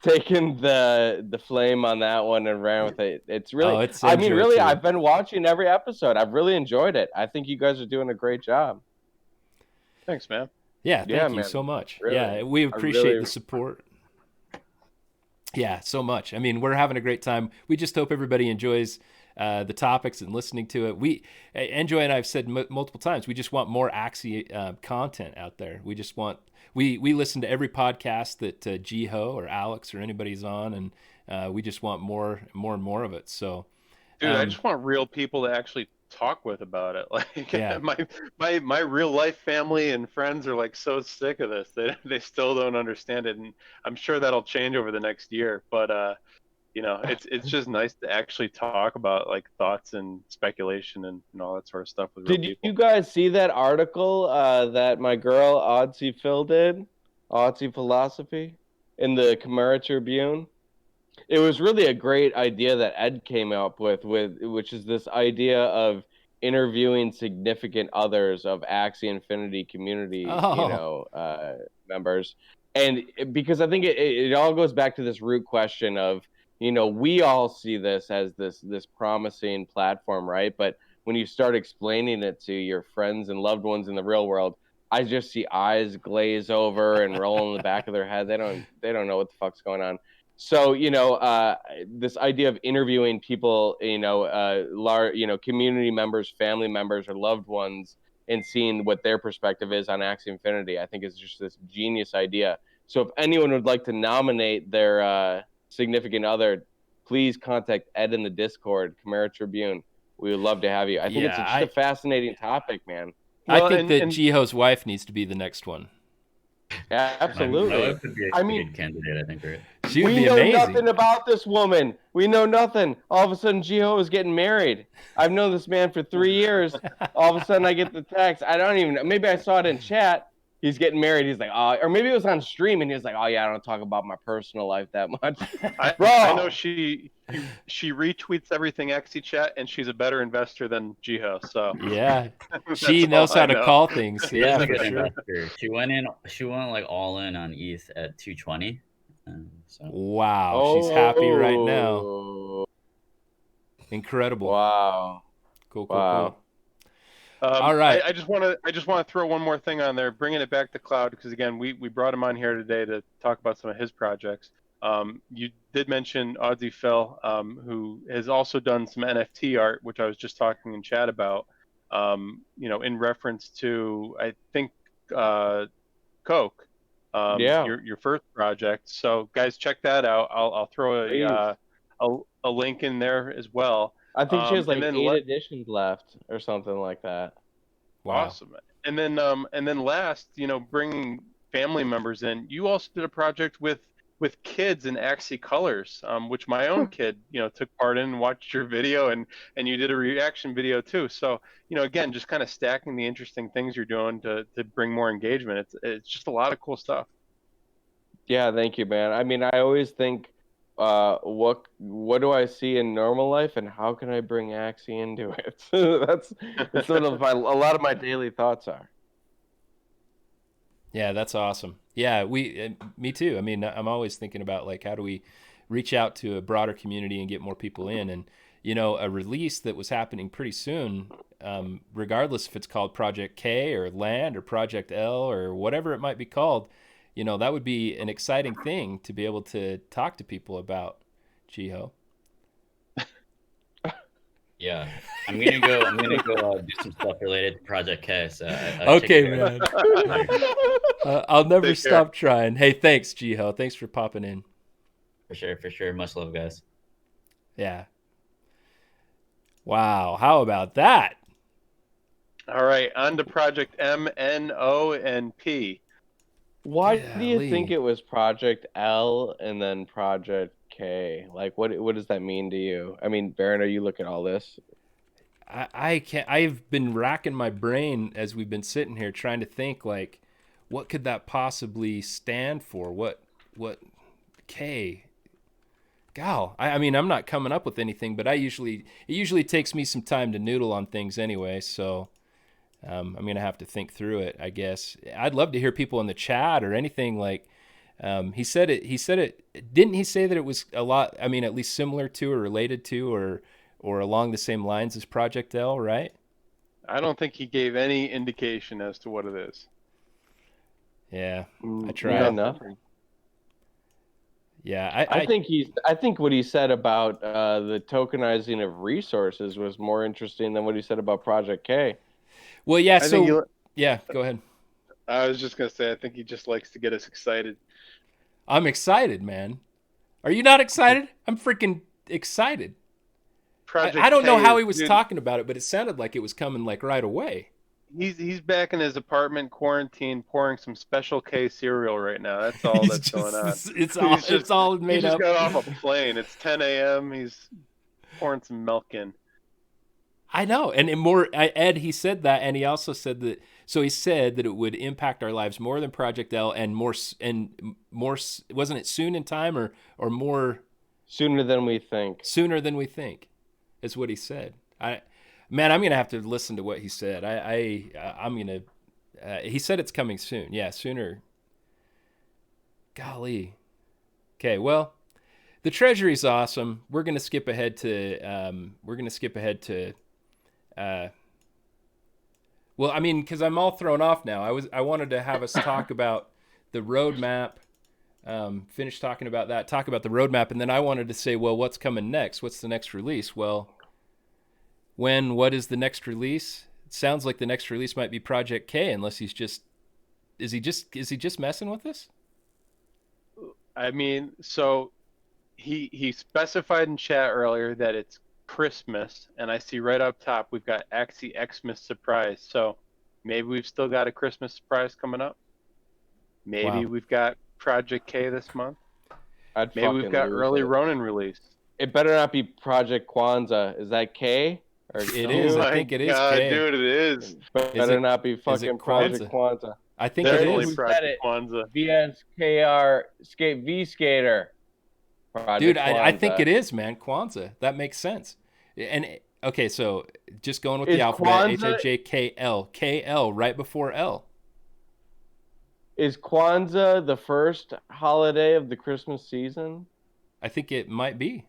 taking the flame on that one and ran with it. It's really, I mean, really, too. I've been watching every episode. I've really enjoyed it. I think you guys are doing a great job. Thanks, man. Yeah, thank you so much. Really, yeah, we appreciate the support. Yeah, so much. I mean, we're having a great time. We just hope everybody enjoys the topics and listening to it. Enjoy and I've said multiple times, we just want more Axie content out there. We just want, we listen to every podcast that Jiho or Alex or anybody's on, and we just want more and more of it. So, dude, I just want real people to actually talk with about it. Like, yeah. my real life family and friends are like so sick of this. They still don't understand it, and I'm sure that'll change over the next year. But you know, it's just nice to actually talk about like thoughts and speculation and all that sort of stuff with real people. Did you guys see that article that my girl Odsy Phil did, Odsy Philosophy, in the Community Tribune? It was really a great idea that Ed came up with, which is this idea of interviewing significant others of Axie Infinity community, members. And because I think it all goes back to this root question of, you know, we all see this as this promising platform, right? But when you start explaining it to your friends and loved ones in the real world, I just see eyes glaze over and roll in the back of their head. They don't know what the fuck's going on. So, you know, this idea of interviewing people, community members, family members, or loved ones, and seeing what their perspective is on Axie Infinity, I think is just this genius idea. So if anyone would like to nominate their significant other, please contact Ed in the Discord, Community Tribune. We would love to have you. I think it's just a fascinating topic, man. Well, I think that Jiho's wife needs to be the next one. Yeah, absolutely. I mean, good candidate, I think, right? She would be amazing. We know nothing about this woman. We know nothing. All of a sudden, Jiho is getting married. I've known this man for 3 years. All of a sudden, I get the text. I don't even know. Maybe I saw it in chat. He's getting married. He's like, oh, or maybe it was on stream, and he was like, oh yeah, I don't talk about my personal life that much. I know she retweets everything Axie Chat, and she's a better investor than Jiho. So yeah, she knows how to call things. Yeah, for sure. She went like all in on ETH at 220. So. Wow, she's happy right now. Incredible. Wow. Cool. All right. I just want to throw one more thing on there, bringing it back to Cloud, because again, we brought him on here today to talk about some of his projects. You did mention Odsy Phil, who has also done some NFT art, which I was just talking in chat about. In reference to, I think, Coke. Your first project. So guys, check that out. I'll throw a link in there as well. I think she has like 8 editions left or something like that. Wow. Awesome. And then last, bringing family members in. You also did a project with with kids in Axie Colors, which my own kid, took part in and watched your video, and you did a reaction video too. So, again, just kind of stacking the interesting things you're doing to bring more engagement. It's just a lot of cool stuff. Yeah, thank you, man. I mean, I always think, what do I see in normal life, and how can I bring Axie into it? That's sort of a lot of my daily thoughts are. Yeah, that's awesome. Yeah, me too. I mean, I'm always thinking about like how do we reach out to a broader community and get more people in, and a release that was happening pretty soon, regardless if it's called Project K or Land or Project L or whatever it might be called, that would be an exciting thing to be able to talk to people about. Jiho. Yeah, I'm gonna go do some stuff related to Project K. So okay, man. I'll never stop trying. Hey, thanks, Jiho. Thanks for popping in. For sure. Much love, guys. Yeah. Wow. How about that? All right, on to Project M, N, O, and P. Why do you think it was Project L and then Project K? Like, what does that mean to you? I mean, Baron, are you looking at all this? I can't. I've been racking my brain as we've been sitting here trying to think, like, what could that possibly stand for? What K? Gal. I mean, I'm not coming up with anything, but it usually takes me some time to noodle on things anyway. So I'm gonna have to think through it, I guess. I'd love to hear people in the chat or anything like. He said it. Didn't he say that it was a lot? I mean, at least similar to or related to or along the same lines as Project L, right? I don't think he gave any indication as to what it is. Yeah, I tried. Nothing. Yeah, I think what he said about the tokenizing of resources was more interesting than what he said about Project K. Well, yeah. Yeah, go ahead. I was just gonna say, I think he just likes to get us excited. I'm excited, man. Are you not excited? I'm freaking excited. I don't know how he was talking about it, but it sounded like it was coming like right away. He's back in his apartment, quarantine, pouring some Special K cereal right now. That's all that's going on. It's all made up. He just got off a plane. It's 10 a.m. He's pouring some milk in. I know, and Ed, he said that, and he also said that. So he said that it would impact our lives more than Project L, and more. Wasn't it soon in time, or more? Sooner than we think. Sooner than we think, is what he said. Man, I'm gonna have to listen to what he said. I'm gonna. He said it's coming soon. Yeah, sooner. Golly. Okay, well, the Treasury's awesome. We're gonna skip ahead to. Well, I mean, because I'm all thrown off now. I wanted to have us talk about the roadmap. Finish talking about that. Talk about the roadmap, and then I wanted to say, well, what's coming next? What's the next release? Well. What is the next release? It sounds like the next release might be Project K, unless is he just messing with us? I mean, so he specified in chat earlier that it's Christmas, and I see right up top we've got Axie Xmas surprise. So maybe we've still got a Christmas surprise coming up. Maybe we've got Project K this month. Maybe we've got early Ronin release. It better not be Project Kwanzaa. Is that K? It is. I think it is. K. Dude, it is. Better not be fucking Project Kwanzaa. I think it is. Project Kwanzaa. VSKR V Skater. Dude, I think it is, man. Kwanzaa. That makes sense. And okay, so just going with the alphabet, HIJKL, KL right before L. Is Kwanzaa the first holiday of the Christmas season? I think it might be.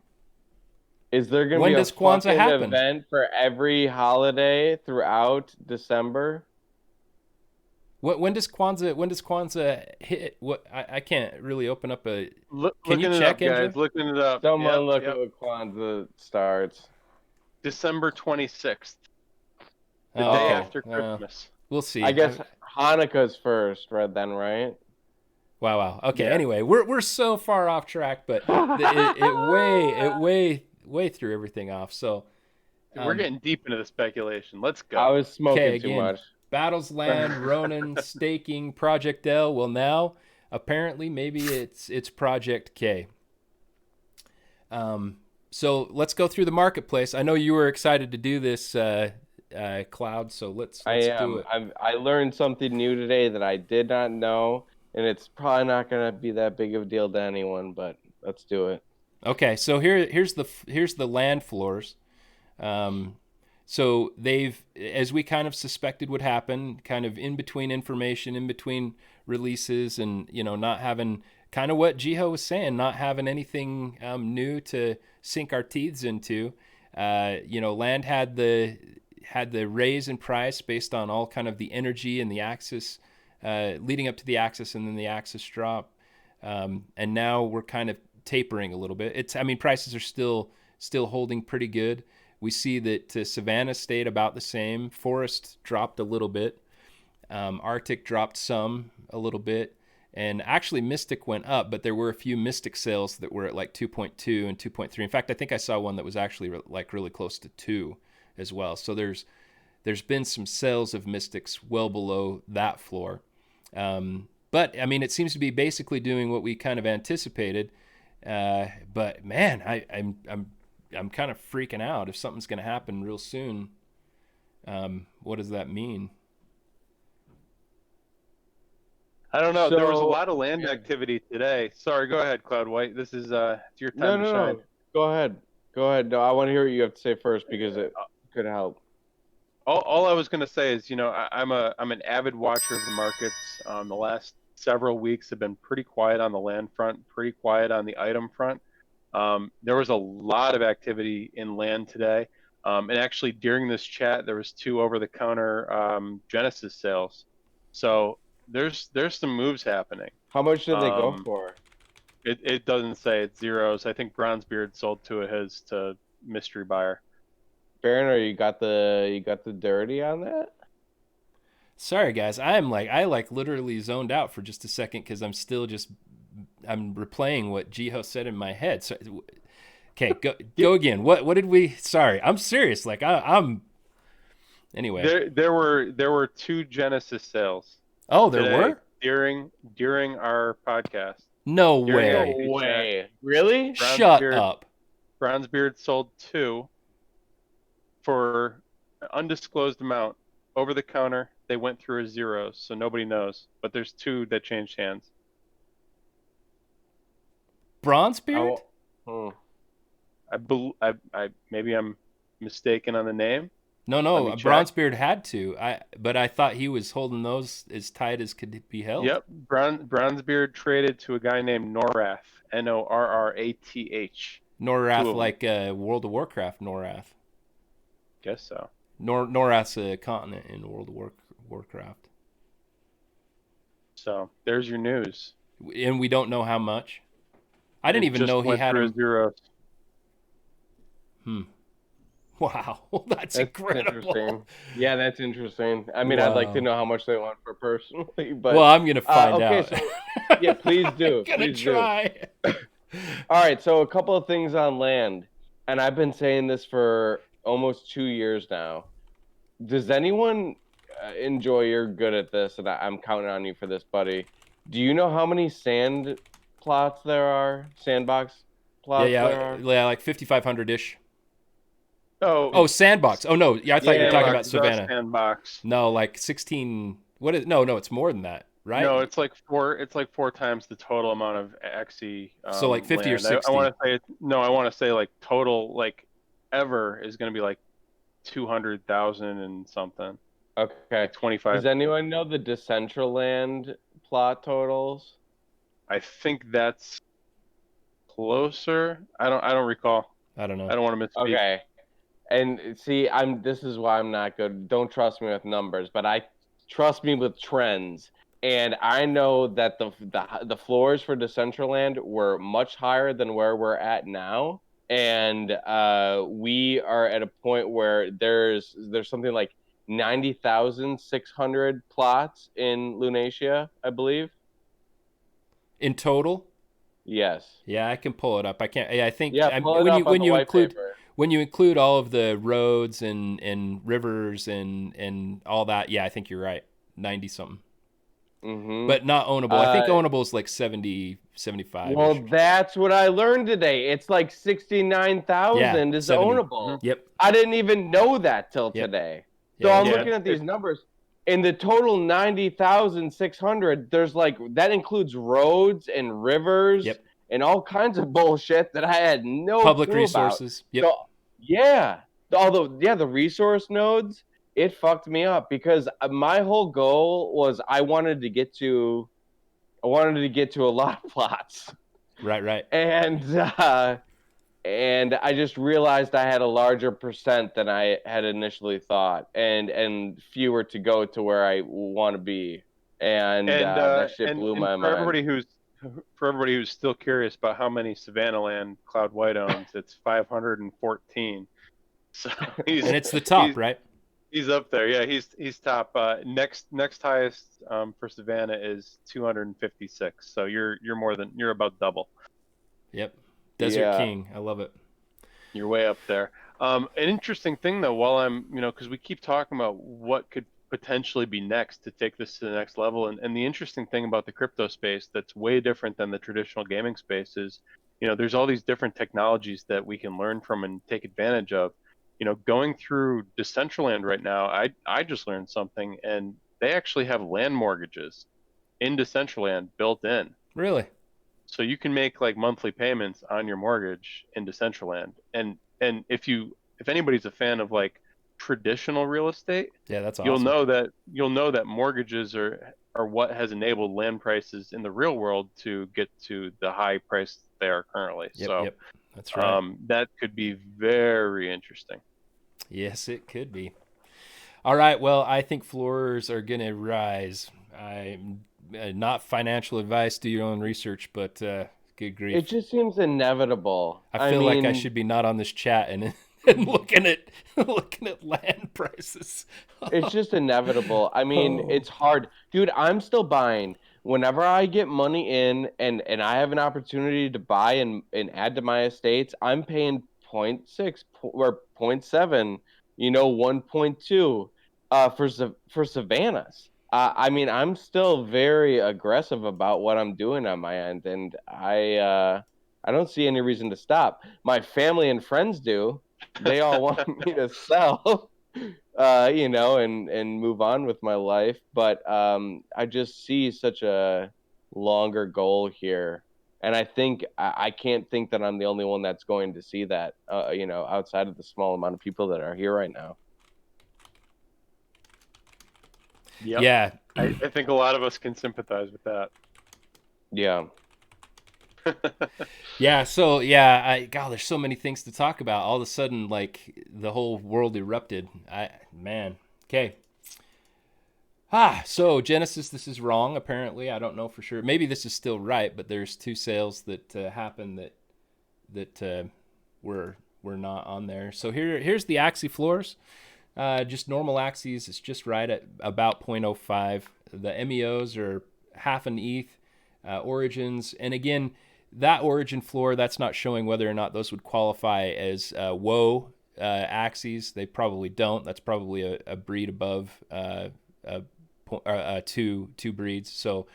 Is there going to be a fucking event for every holiday throughout December? When does Kwanzaa hit? What I can't really open up a. Can you check it, guys? Looking it up. Someone look at what Kwanzaa starts. December 26th. The day after Christmas. We'll see. I guess Hanukkah's first, right then, right? Wow. Okay. Yeah. Anyway, we're so far off track, but it way threw everything off. So we're getting deep into the speculation. Let's go. I was smoking too much. Battles Land, Ronin, Staking, Project L. Well, now apparently maybe it's Project K. So let's go through the marketplace. I know you were excited to do this, Cloud. So let's do it. I learned something new today that I did not know, and it's probably not going to be that big of a deal to anyone, but let's do it. Okay, so here's the land floors. So they've, as we kind of suspected would happen, kind of in between information, in between releases, and not having, kind of what Jiho was saying, not having anything new to sink our teeths into. Land had the raise in price based on all kind of the energy and the axis leading up to the axis, and then the axis drop, and now we're kind of tapering a little bit. Prices are still holding pretty good. We see that Savannah stayed about the same. Forest dropped a little bit. Arctic dropped a little bit. And actually Mystic went up, but there were a few Mystic sales that were at like 2.2 and 2.3. In fact, I think I saw one that was actually like really close to 2 as well. So there's been some sales of Mystics well below that floor. But it seems to be basically doing what we kind of anticipated. But man, I'm kind of freaking out if something's going to happen real soon. What does that mean? I don't know. There was a lot of land activity today. Sorry, go ahead, Cloud White. This is it's your time to shine. Go ahead. No, I want to hear what you have to say first because it could help. All I was going to say is, I'm an avid watcher of the markets. The last several weeks have been pretty quiet on the land front, pretty quiet on the item front. There was a lot of activity in land today. And actually during this chat, there was 2 over-the-counter Genesis sales. So there's some moves happening. How much did they go for? It doesn't say. It's zeros. I think Bronzebeard sold 2 of his to mystery buyer. Baron, you got the dirty on that? Sorry guys, I literally zoned out for just a second because I'm replaying what Jiho said in my head. So, okay, go again. What did we? Sorry, I'm serious. Like I'm. Anyway, there were 2 Genesis sales. Oh, there were during our podcast. No way. No way. Really? Shut up. Bronzebeard sold 2 for an undisclosed amount over the counter. They went through as zeros, so nobody knows. But there's 2 that changed hands. Bronzebeard? I maybe I'm mistaken on the name. No, Bronzebeard had to. But I thought he was holding those as tight as could be held. Yep, Bronzebeard traded to a guy named Norath, Norrath. Norath, like World of Warcraft Norath. Guess so. Norath's a continent in World of Warcraft. So there's your news. And we don't know how much. I didn't even know he had a zeros. Wow, that's incredible. Interesting. Yeah, that's interesting. I'd like to know how much they want for personally, but well, I'm gonna find out. So, yeah, please do. I'm gonna try. All right, so a couple of things on land, and I've been saying this for almost 2 years now. Does anyone enjoy? You're good at this, and I'm counting on you for this, buddy. Do you know how many sand plots there are? Sandbox plots there are? Yeah, like 5,500 ish. Oh, Sandbox. Oh no, yeah, I thought you were talking about Savannah. Sandbox. No, like 16. What is? No, it's more than that, right? No, it's like 4. It's like 4 times the total amount of Axie. So like 50 land. or 60. I want to say like total like ever is going to be like 200,000 and something. Okay. Like 25. Does anyone know the Decentraland plot totals? I think that's closer. I don't recall. I don't know. I don't want to misspeak. Okay. And see, this is why I'm not good. Don't trust me with numbers, but trust me with trends. And I know that the floors for Decentraland were much higher than where we're at now. And we are at a point where there's something like 90,600 plots in Lunatia, I believe. In total? Yes. Yeah, I can pull it up. I can't. I think. Yeah, when you include all of the roads and rivers and all that, yeah, I think you're right. 90 something. but not ownable. I think ownable is like 70, 75. Well, that's what I learned today. It's like 69,000 is 70. ownable. Yep. I didn't even know that till today. So I'm looking at these numbers. In the total 90,600, there's like, that includes roads and rivers and all kinds of bullshit that I had no public clue resources. About. So, although the resource nodes, it fucked me up because my whole goal was I wanted to get to a lot of plots. Right. And I just realized I had a larger percent than I had initially thought, and fewer to go to where I want to be, and that shit blew my mind. For everybody who's still curious about how many Savannah Land Cloud White owns, it's 514. So and it's the top, right? He's up there. Yeah, he's top. Next highest for Savannah is 256. So you're about double. Yep. Desert King. I love it. You're way up there. An interesting thing though, while I'm, because we keep talking about what could potentially be next to take this to the next level, and the interesting thing about the crypto space that's way different than the traditional gaming space is, there's all these different technologies that we can learn from and take advantage of. Going through Decentraland right now, I just learned something, and they actually have land mortgages in Decentraland built in. Really? So you can make like monthly payments on your mortgage in Decentraland. And if anybody's a fan of like traditional real estate, that's awesome. You'll know that mortgages are what has enabled land prices in the real world to get to the high price they are currently. Yep. That's right. That could be very interesting. Yes, it could be. All right. Well, I think floors are going to rise. I'm not financial advice. Do your own research, but good grief. It just seems inevitable. I feel like I should be not on this chat and looking at land prices. It's just inevitable. I mean, it's hard. Dude, I'm still buying. Whenever I get money in and I have an opportunity to buy and add to my estates, I'm paying 0.6 or 0.7, 1.2 for Savannahs. I mean, I'm still very aggressive about what I'm doing on my end, and I don't see any reason to stop. My family and friends do. They all want me to sell, and move on with my life. But I just see such a longer goal here, and I think I can't think that I'm the only one that's going to see that. Outside of the small amount of people that are here right now. Yep. Yeah. I think a lot of us can sympathize with that. Yeah. Yeah. So there's so many things to talk about. All of a sudden, like the whole world erupted. Okay. So Genesis, this is wrong. Apparently, I don't know for sure. Maybe this is still right, but there's 2 sales that happened that were not on there. So here's the Axie floors. Just normal Axies, it's just right at about 0.05. The MEOs are half an ETH. Origins, and again, that origin floor, that's not showing whether or not those would qualify as WoW Axies. They probably don't. That's probably a breed above two breeds. So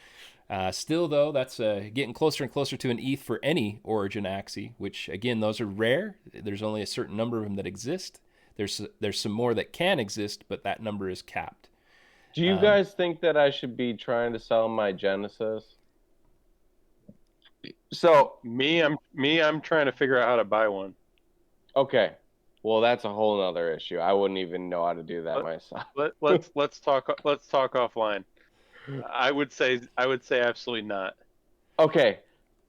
still, though, that's getting closer and closer to an ETH for any origin Axie, which, again, those are rare. There's only a certain number of them that exist. There's some more that can exist, but that number is capped. Do you guys think that I should be trying to sell my Genesis? So I'm trying to figure out how to buy one. Okay. Well, that's a whole nother issue. I wouldn't even know how to do that myself. Let's talk offline. I would say absolutely not. Okay.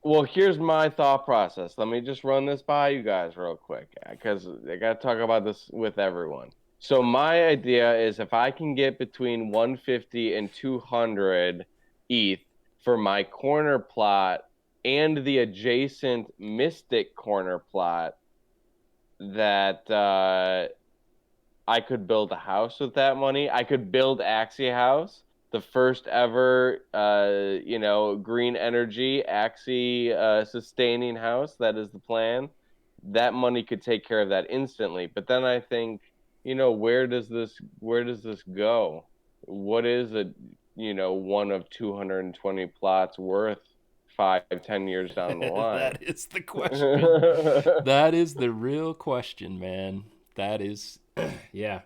Well, here's my thought process. Let me just run this by you guys real quick, because I got to talk about this with everyone. So my idea is if I can get between 150 and 200 ETH for my corner plot and the adjacent Mystic corner plot, that I could build a house with that money. I could build Axie House, the first ever, green energy Axie sustaining house. That is the plan. That money could take care of that instantly. But then I think, where does this go? What is it? one of 220 plots worth 5-10 years down the line? That is the question. That is the real question, man. That is, yeah.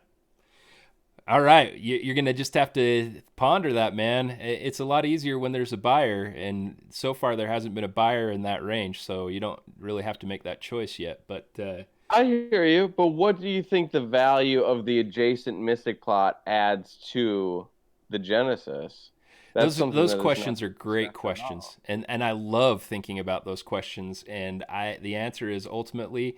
All right, you're going to just have to ponder that, man. It's a lot easier when there's a buyer, and so far there hasn't been a buyer in that range, so you don't really have to make that choice yet. But I hear you, but what do you think the value of the adjacent Mystic plot adds to the Genesis? Those questions are great questions, and I love thinking about those questions. And the answer is ultimately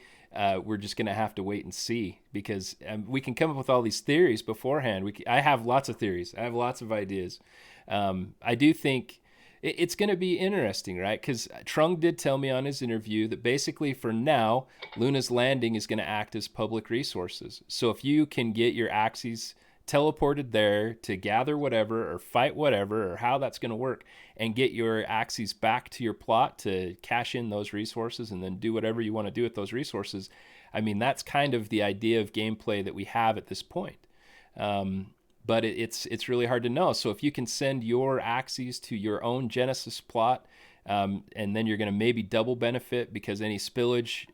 we're just going to have to wait and see, because we can come up with all these theories beforehand. I have lots of theories. I have lots of ideas. I do think it's going to be interesting, right? Because Trung did tell me on his interview that basically for now, Luna's Landing is going to act as public resources. So if you can get your Axies teleported there to gather whatever or fight whatever, or how that's going to work, and get your Axies back to your plot to cash in those resources and then do whatever you want to do with those resources. I mean, that's kind of the idea of gameplay that we have at this point. But it's really hard to know. So if you can send your Axies to your own Genesis plot, and then you're going to maybe double benefit, because any spillage,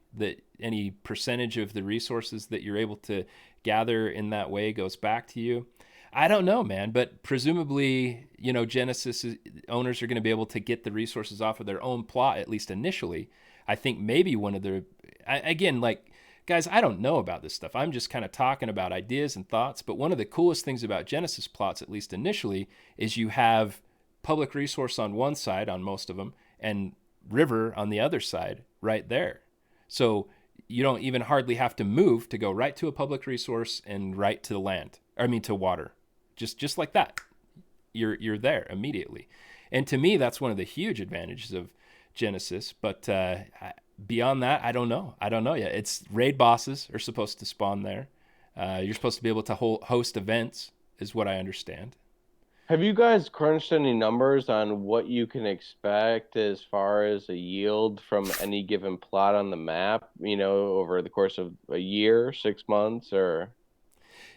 any percentage of the resources that you're able to gather in that way goes back to you. I don't know, man, but presumably, Genesis owners are going to be able to get the resources off of their own plot, at least initially. I think maybe guys, I don't know about this stuff. I'm just kind of talking about ideas and thoughts. But one of the coolest things about Genesis plots, at least initially, is you have public resource on one side, on most of them, and river on the other side right there. So you don't even hardly have to move to go right to a public resource and right to the land. To water. Just like that. You're there immediately. And to me, that's one of the huge advantages of Genesis. But beyond that, I don't know. I don't know yet. It's raid bosses are supposed to spawn there. You're supposed to be able to host events, is what I understand. Have you guys crunched any numbers on what you can expect as far as a yield from any given plot on the map, over the course of a year, 6 months, or?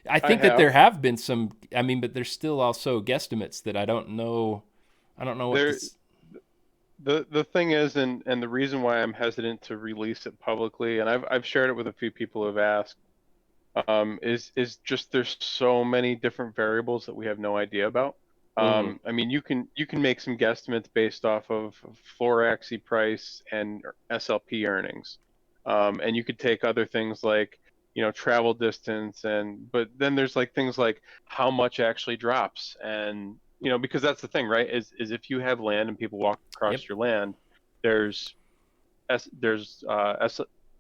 I think that there have been some, but there's still also guesstimates that I don't know. I don't know what the thing is, and the reason why I'm hesitant to release it publicly, and I've shared it with a few people who have asked, is just there's so many different variables that we have no idea about. You can make some guesstimates based off of floor Axie price and SLP earnings, and you could take other things like travel distance, but then there's like things like how much actually drops, and because that's the thing, right? Is if you have land and people walk across your land, there's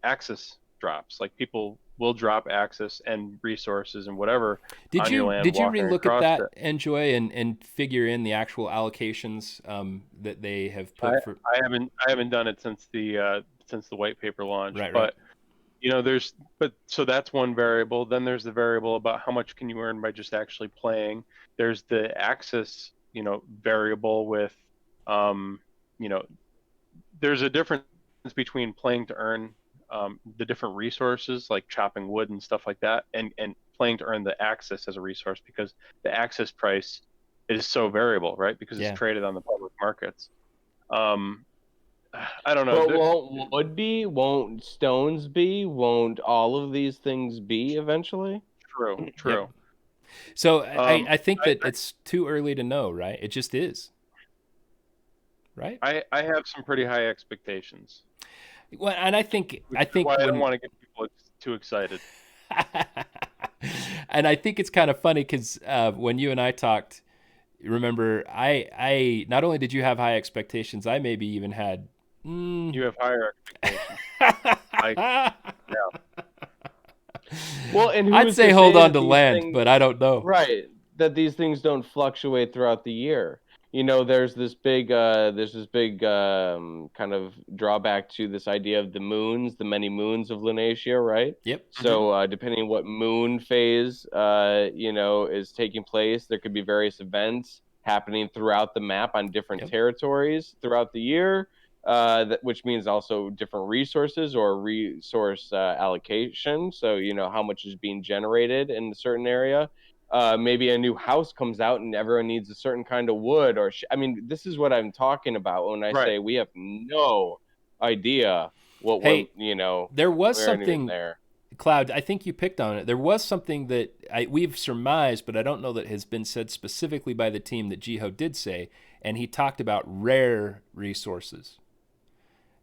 access drops, like people will drop access and resources and whatever. Did you relook at that, Enjoy, and figure in the actual allocations that they have put for? I haven't done it since the white paper launch, right. But so that's one variable. Then there's the variable about how much can you earn by just actually playing. There's the access variable with there's a difference between playing to earn the different resources like chopping wood and stuff like that, and playing to earn the access as a resource, because the access price is so variable, right? Because it's traded on the public markets. I don't know. But won't wood be? Won't stones be? Won't all of these things be eventually? True. Yep. So I think that it's too early to know, right? It just is. Right? I have some pretty high expectations. Well, and I think I don't want to get people too excited. And I think it's kind of funny because when you and I talked, remember, I not only did you have high expectations, I maybe even had. You have higher expectations. Well, and I'd say hold on to land, but I don't know. Right, that these things don't fluctuate throughout the year. There's this big kind of drawback to this idea of the moons, the many moons of Lunatia, right? Yep. So depending on what moon phase, is taking place, there could be various events happening throughout the map on different territories throughout the year, which means also different resources or resource allocation. So, how much is being generated in a certain area. maybe a new house comes out and everyone needs a certain kind of wood, or I mean, this is what I'm talking about when I say we have no idea what we're there was we're something there. Cloud, I think you picked on it. There was something that we've surmised, but I don't know that has been said specifically by the team that Jiho did say, and he talked about rare resources.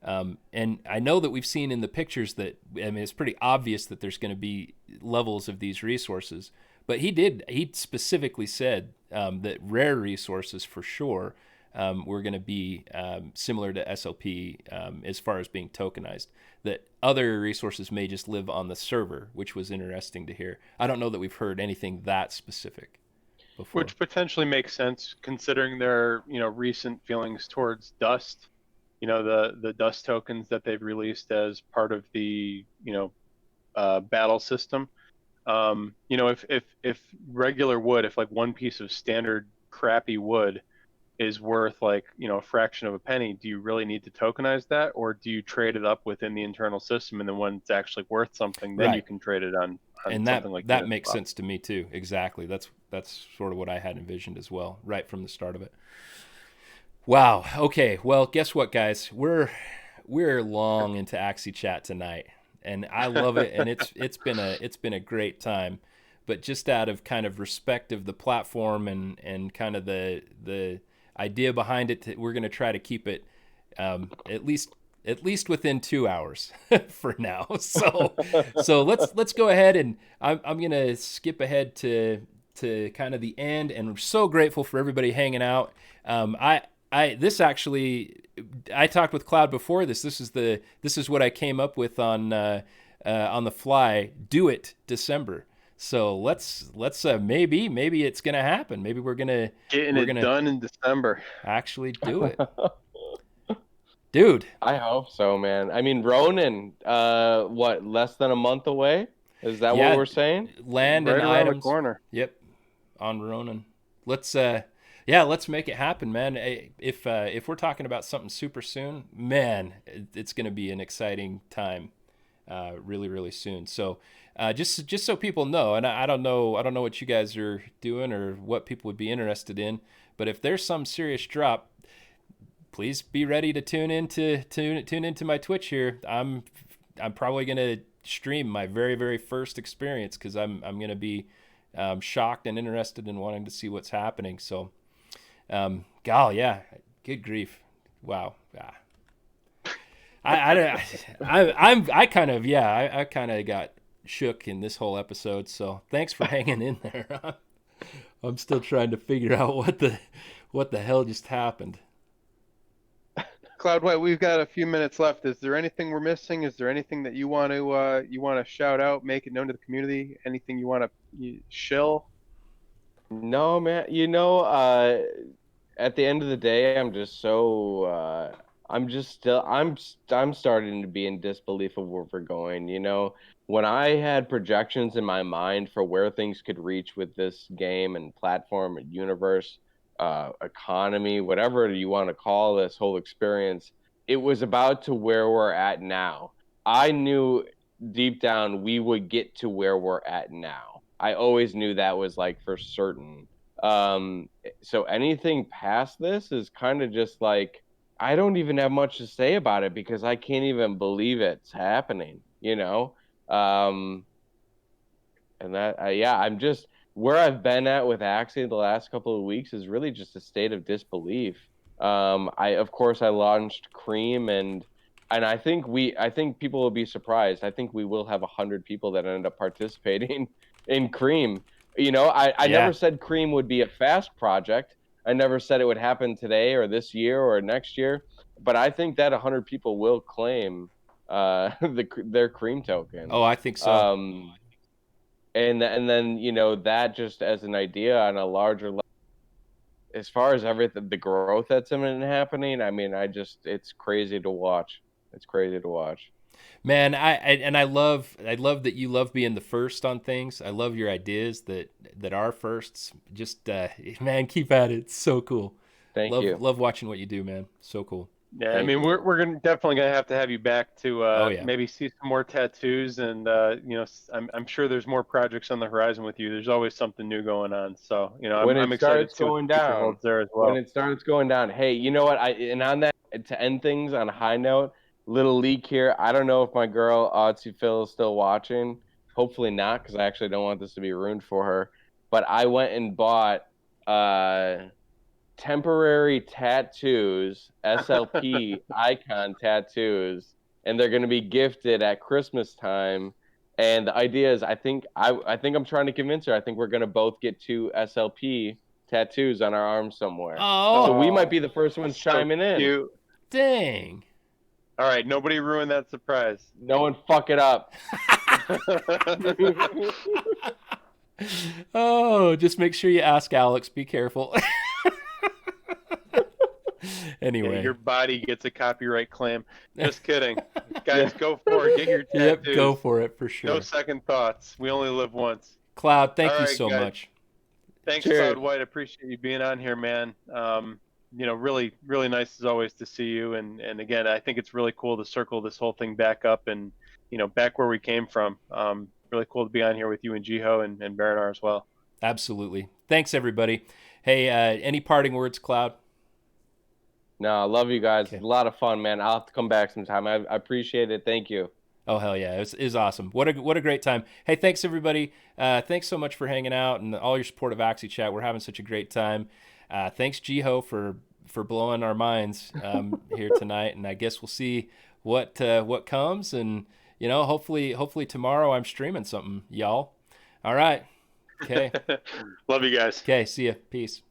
And I know that we've seen in the pictures that, I mean, it's pretty obvious that there's going to be levels of these resources, but he specifically said that rare resources for sure were going to be similar to SLP as far as being tokenized. That other resources may just live on the server, which was interesting to hear. I don't know that we've heard anything that specific before. Which potentially makes sense considering their recent feelings towards Dust. The Dust tokens that they've released as part of the battle system. If regular wood, if like one piece of standard crappy wood is worth like a fraction of a penny, do you really need to tokenize that, or do you trade it up within the internal system, and then when it's actually worth something, then you can trade it on and something like that makes sense to me too. Exactly. That's sort of what I had envisioned as well, right from the start of it. Wow. Okay. Well, guess what, guys? We're long into Axie Chat tonight, and I love it, and it's been a great time. But just out of kind of respect of the platform and kind of the idea behind it, we're going to try to keep it at least within 2 hours for now. So let's go ahead, and I'm going to skip ahead to kind of the end, and we're so grateful for everybody hanging out. I talked with Cloud before this. This is what I came up with on the fly. Do it December. So let's maybe it's gonna happen. Maybe we're gonna done in December. Actually do it, dude. I hope so, man. I mean, Ronin, less than a month away? Is that what we're saying? Land right and around items. the corner. Yep, on Ronin. Let's make it happen, man. If we're talking about something super soon, man, it's gonna be an exciting time, really, really soon. So. Just so people know, and I don't know what you guys are doing or what people would be interested in, but if there's some serious drop, please be ready to tune into my Twitch here. I'm probably gonna stream my very, very first experience because I'm gonna be shocked and interested in wanting to see what's happening. So, good grief, wow. I kind of got shook in this whole episode, so thanks for hanging in there. I'm still trying to figure out what the hell just happened. Cloud White, we've got a few minutes left. Is there anything we're missing? Is there anything that you want to shout out, make it known to the community? Anything you want to shill? No, man. At the end of the day, I'm just so I'm starting to be in disbelief of where we're going. When I had projections in my mind for where things could reach with this game and platform and universe, economy, whatever you want to call this whole experience, it was about to where we're at now. I knew deep down we would get to where we're at now. I always knew that was like for certain. So anything past this is kind of just like, I don't even have much to say about it because I can't even believe it's happening, and that, I'm just where I've been at with Axie the last couple of weeks is really just a state of disbelief. Of course I launched Cream and I think people will be surprised. I think we will have 100 people that end up participating in Cream. I never said Cream would be a fast project. I never said it would happen today or this year or next year, but I think that 100 people will claim their Cream token. Oh, I think so. And then that just as an idea on a larger level, as far as everything, the growth that's been happening, I mean, it's crazy to watch. It's crazy to watch. Man, I love that you love being the first on things. I love your ideas that are firsts. Just man, keep at it. It's so cool. Thank you. Love watching what you do, man. So cool. Yeah, I Thank mean, you. we're definitely gonna have you back to yeah. maybe see some more tattoos, and I'm sure there's more projects on the horizon with you. There's always something new going on, so When I'm it excited to starts see what going the future down, holds there as when well. it starts going down, hey, you know what? And on that, to end things on a high note, little leak here. I don't know if my girl Audrey Phil is still watching. Hopefully not, because I actually don't want this to be ruined for her. But I went and bought temporary tattoos, SLP icon tattoos, and they're going to be gifted at Christmas time. And the idea is, I think I'm trying to convince her. I think we're going to both get 2 SLP tattoos on our arms somewhere. Oh, So we might be the first ones so chiming in. cute. dang. All right, nobody ruin that surprise. No one fuck it up. Oh, just make sure you ask Alex. Be careful. Anyway. Yeah, your body gets a copyright claim. Just kidding. Guys, go for it. Get your tattoos. Yep, go for it for sure. No second thoughts. We only live once. Cloud, thank All you right, so guys. much. Thanks, Cheers. Cloud White. I appreciate you being on here, man. Really, really nice as always to see you. And again, I think it's really cool to circle this whole thing back up and, back where we came from. Really cool to be on here with you and Jiho and Baranar as well. Absolutely. Thanks, everybody. Hey, any parting words, Cloud? No, I love you guys. Okay. It's a lot of fun, man. I'll have to come back sometime. I appreciate it. Thank you. Oh, hell yeah. It was awesome. What a great time. Hey, thanks, everybody. Thanks so much for hanging out and all your support of Axie Chat. We're having such a great time. Thanks, Jiho, for blowing our minds here tonight. And I guess we'll see what comes. And, hopefully tomorrow I'm streaming something, y'all. All right. Okay. Love you guys. Okay. See ya. Peace.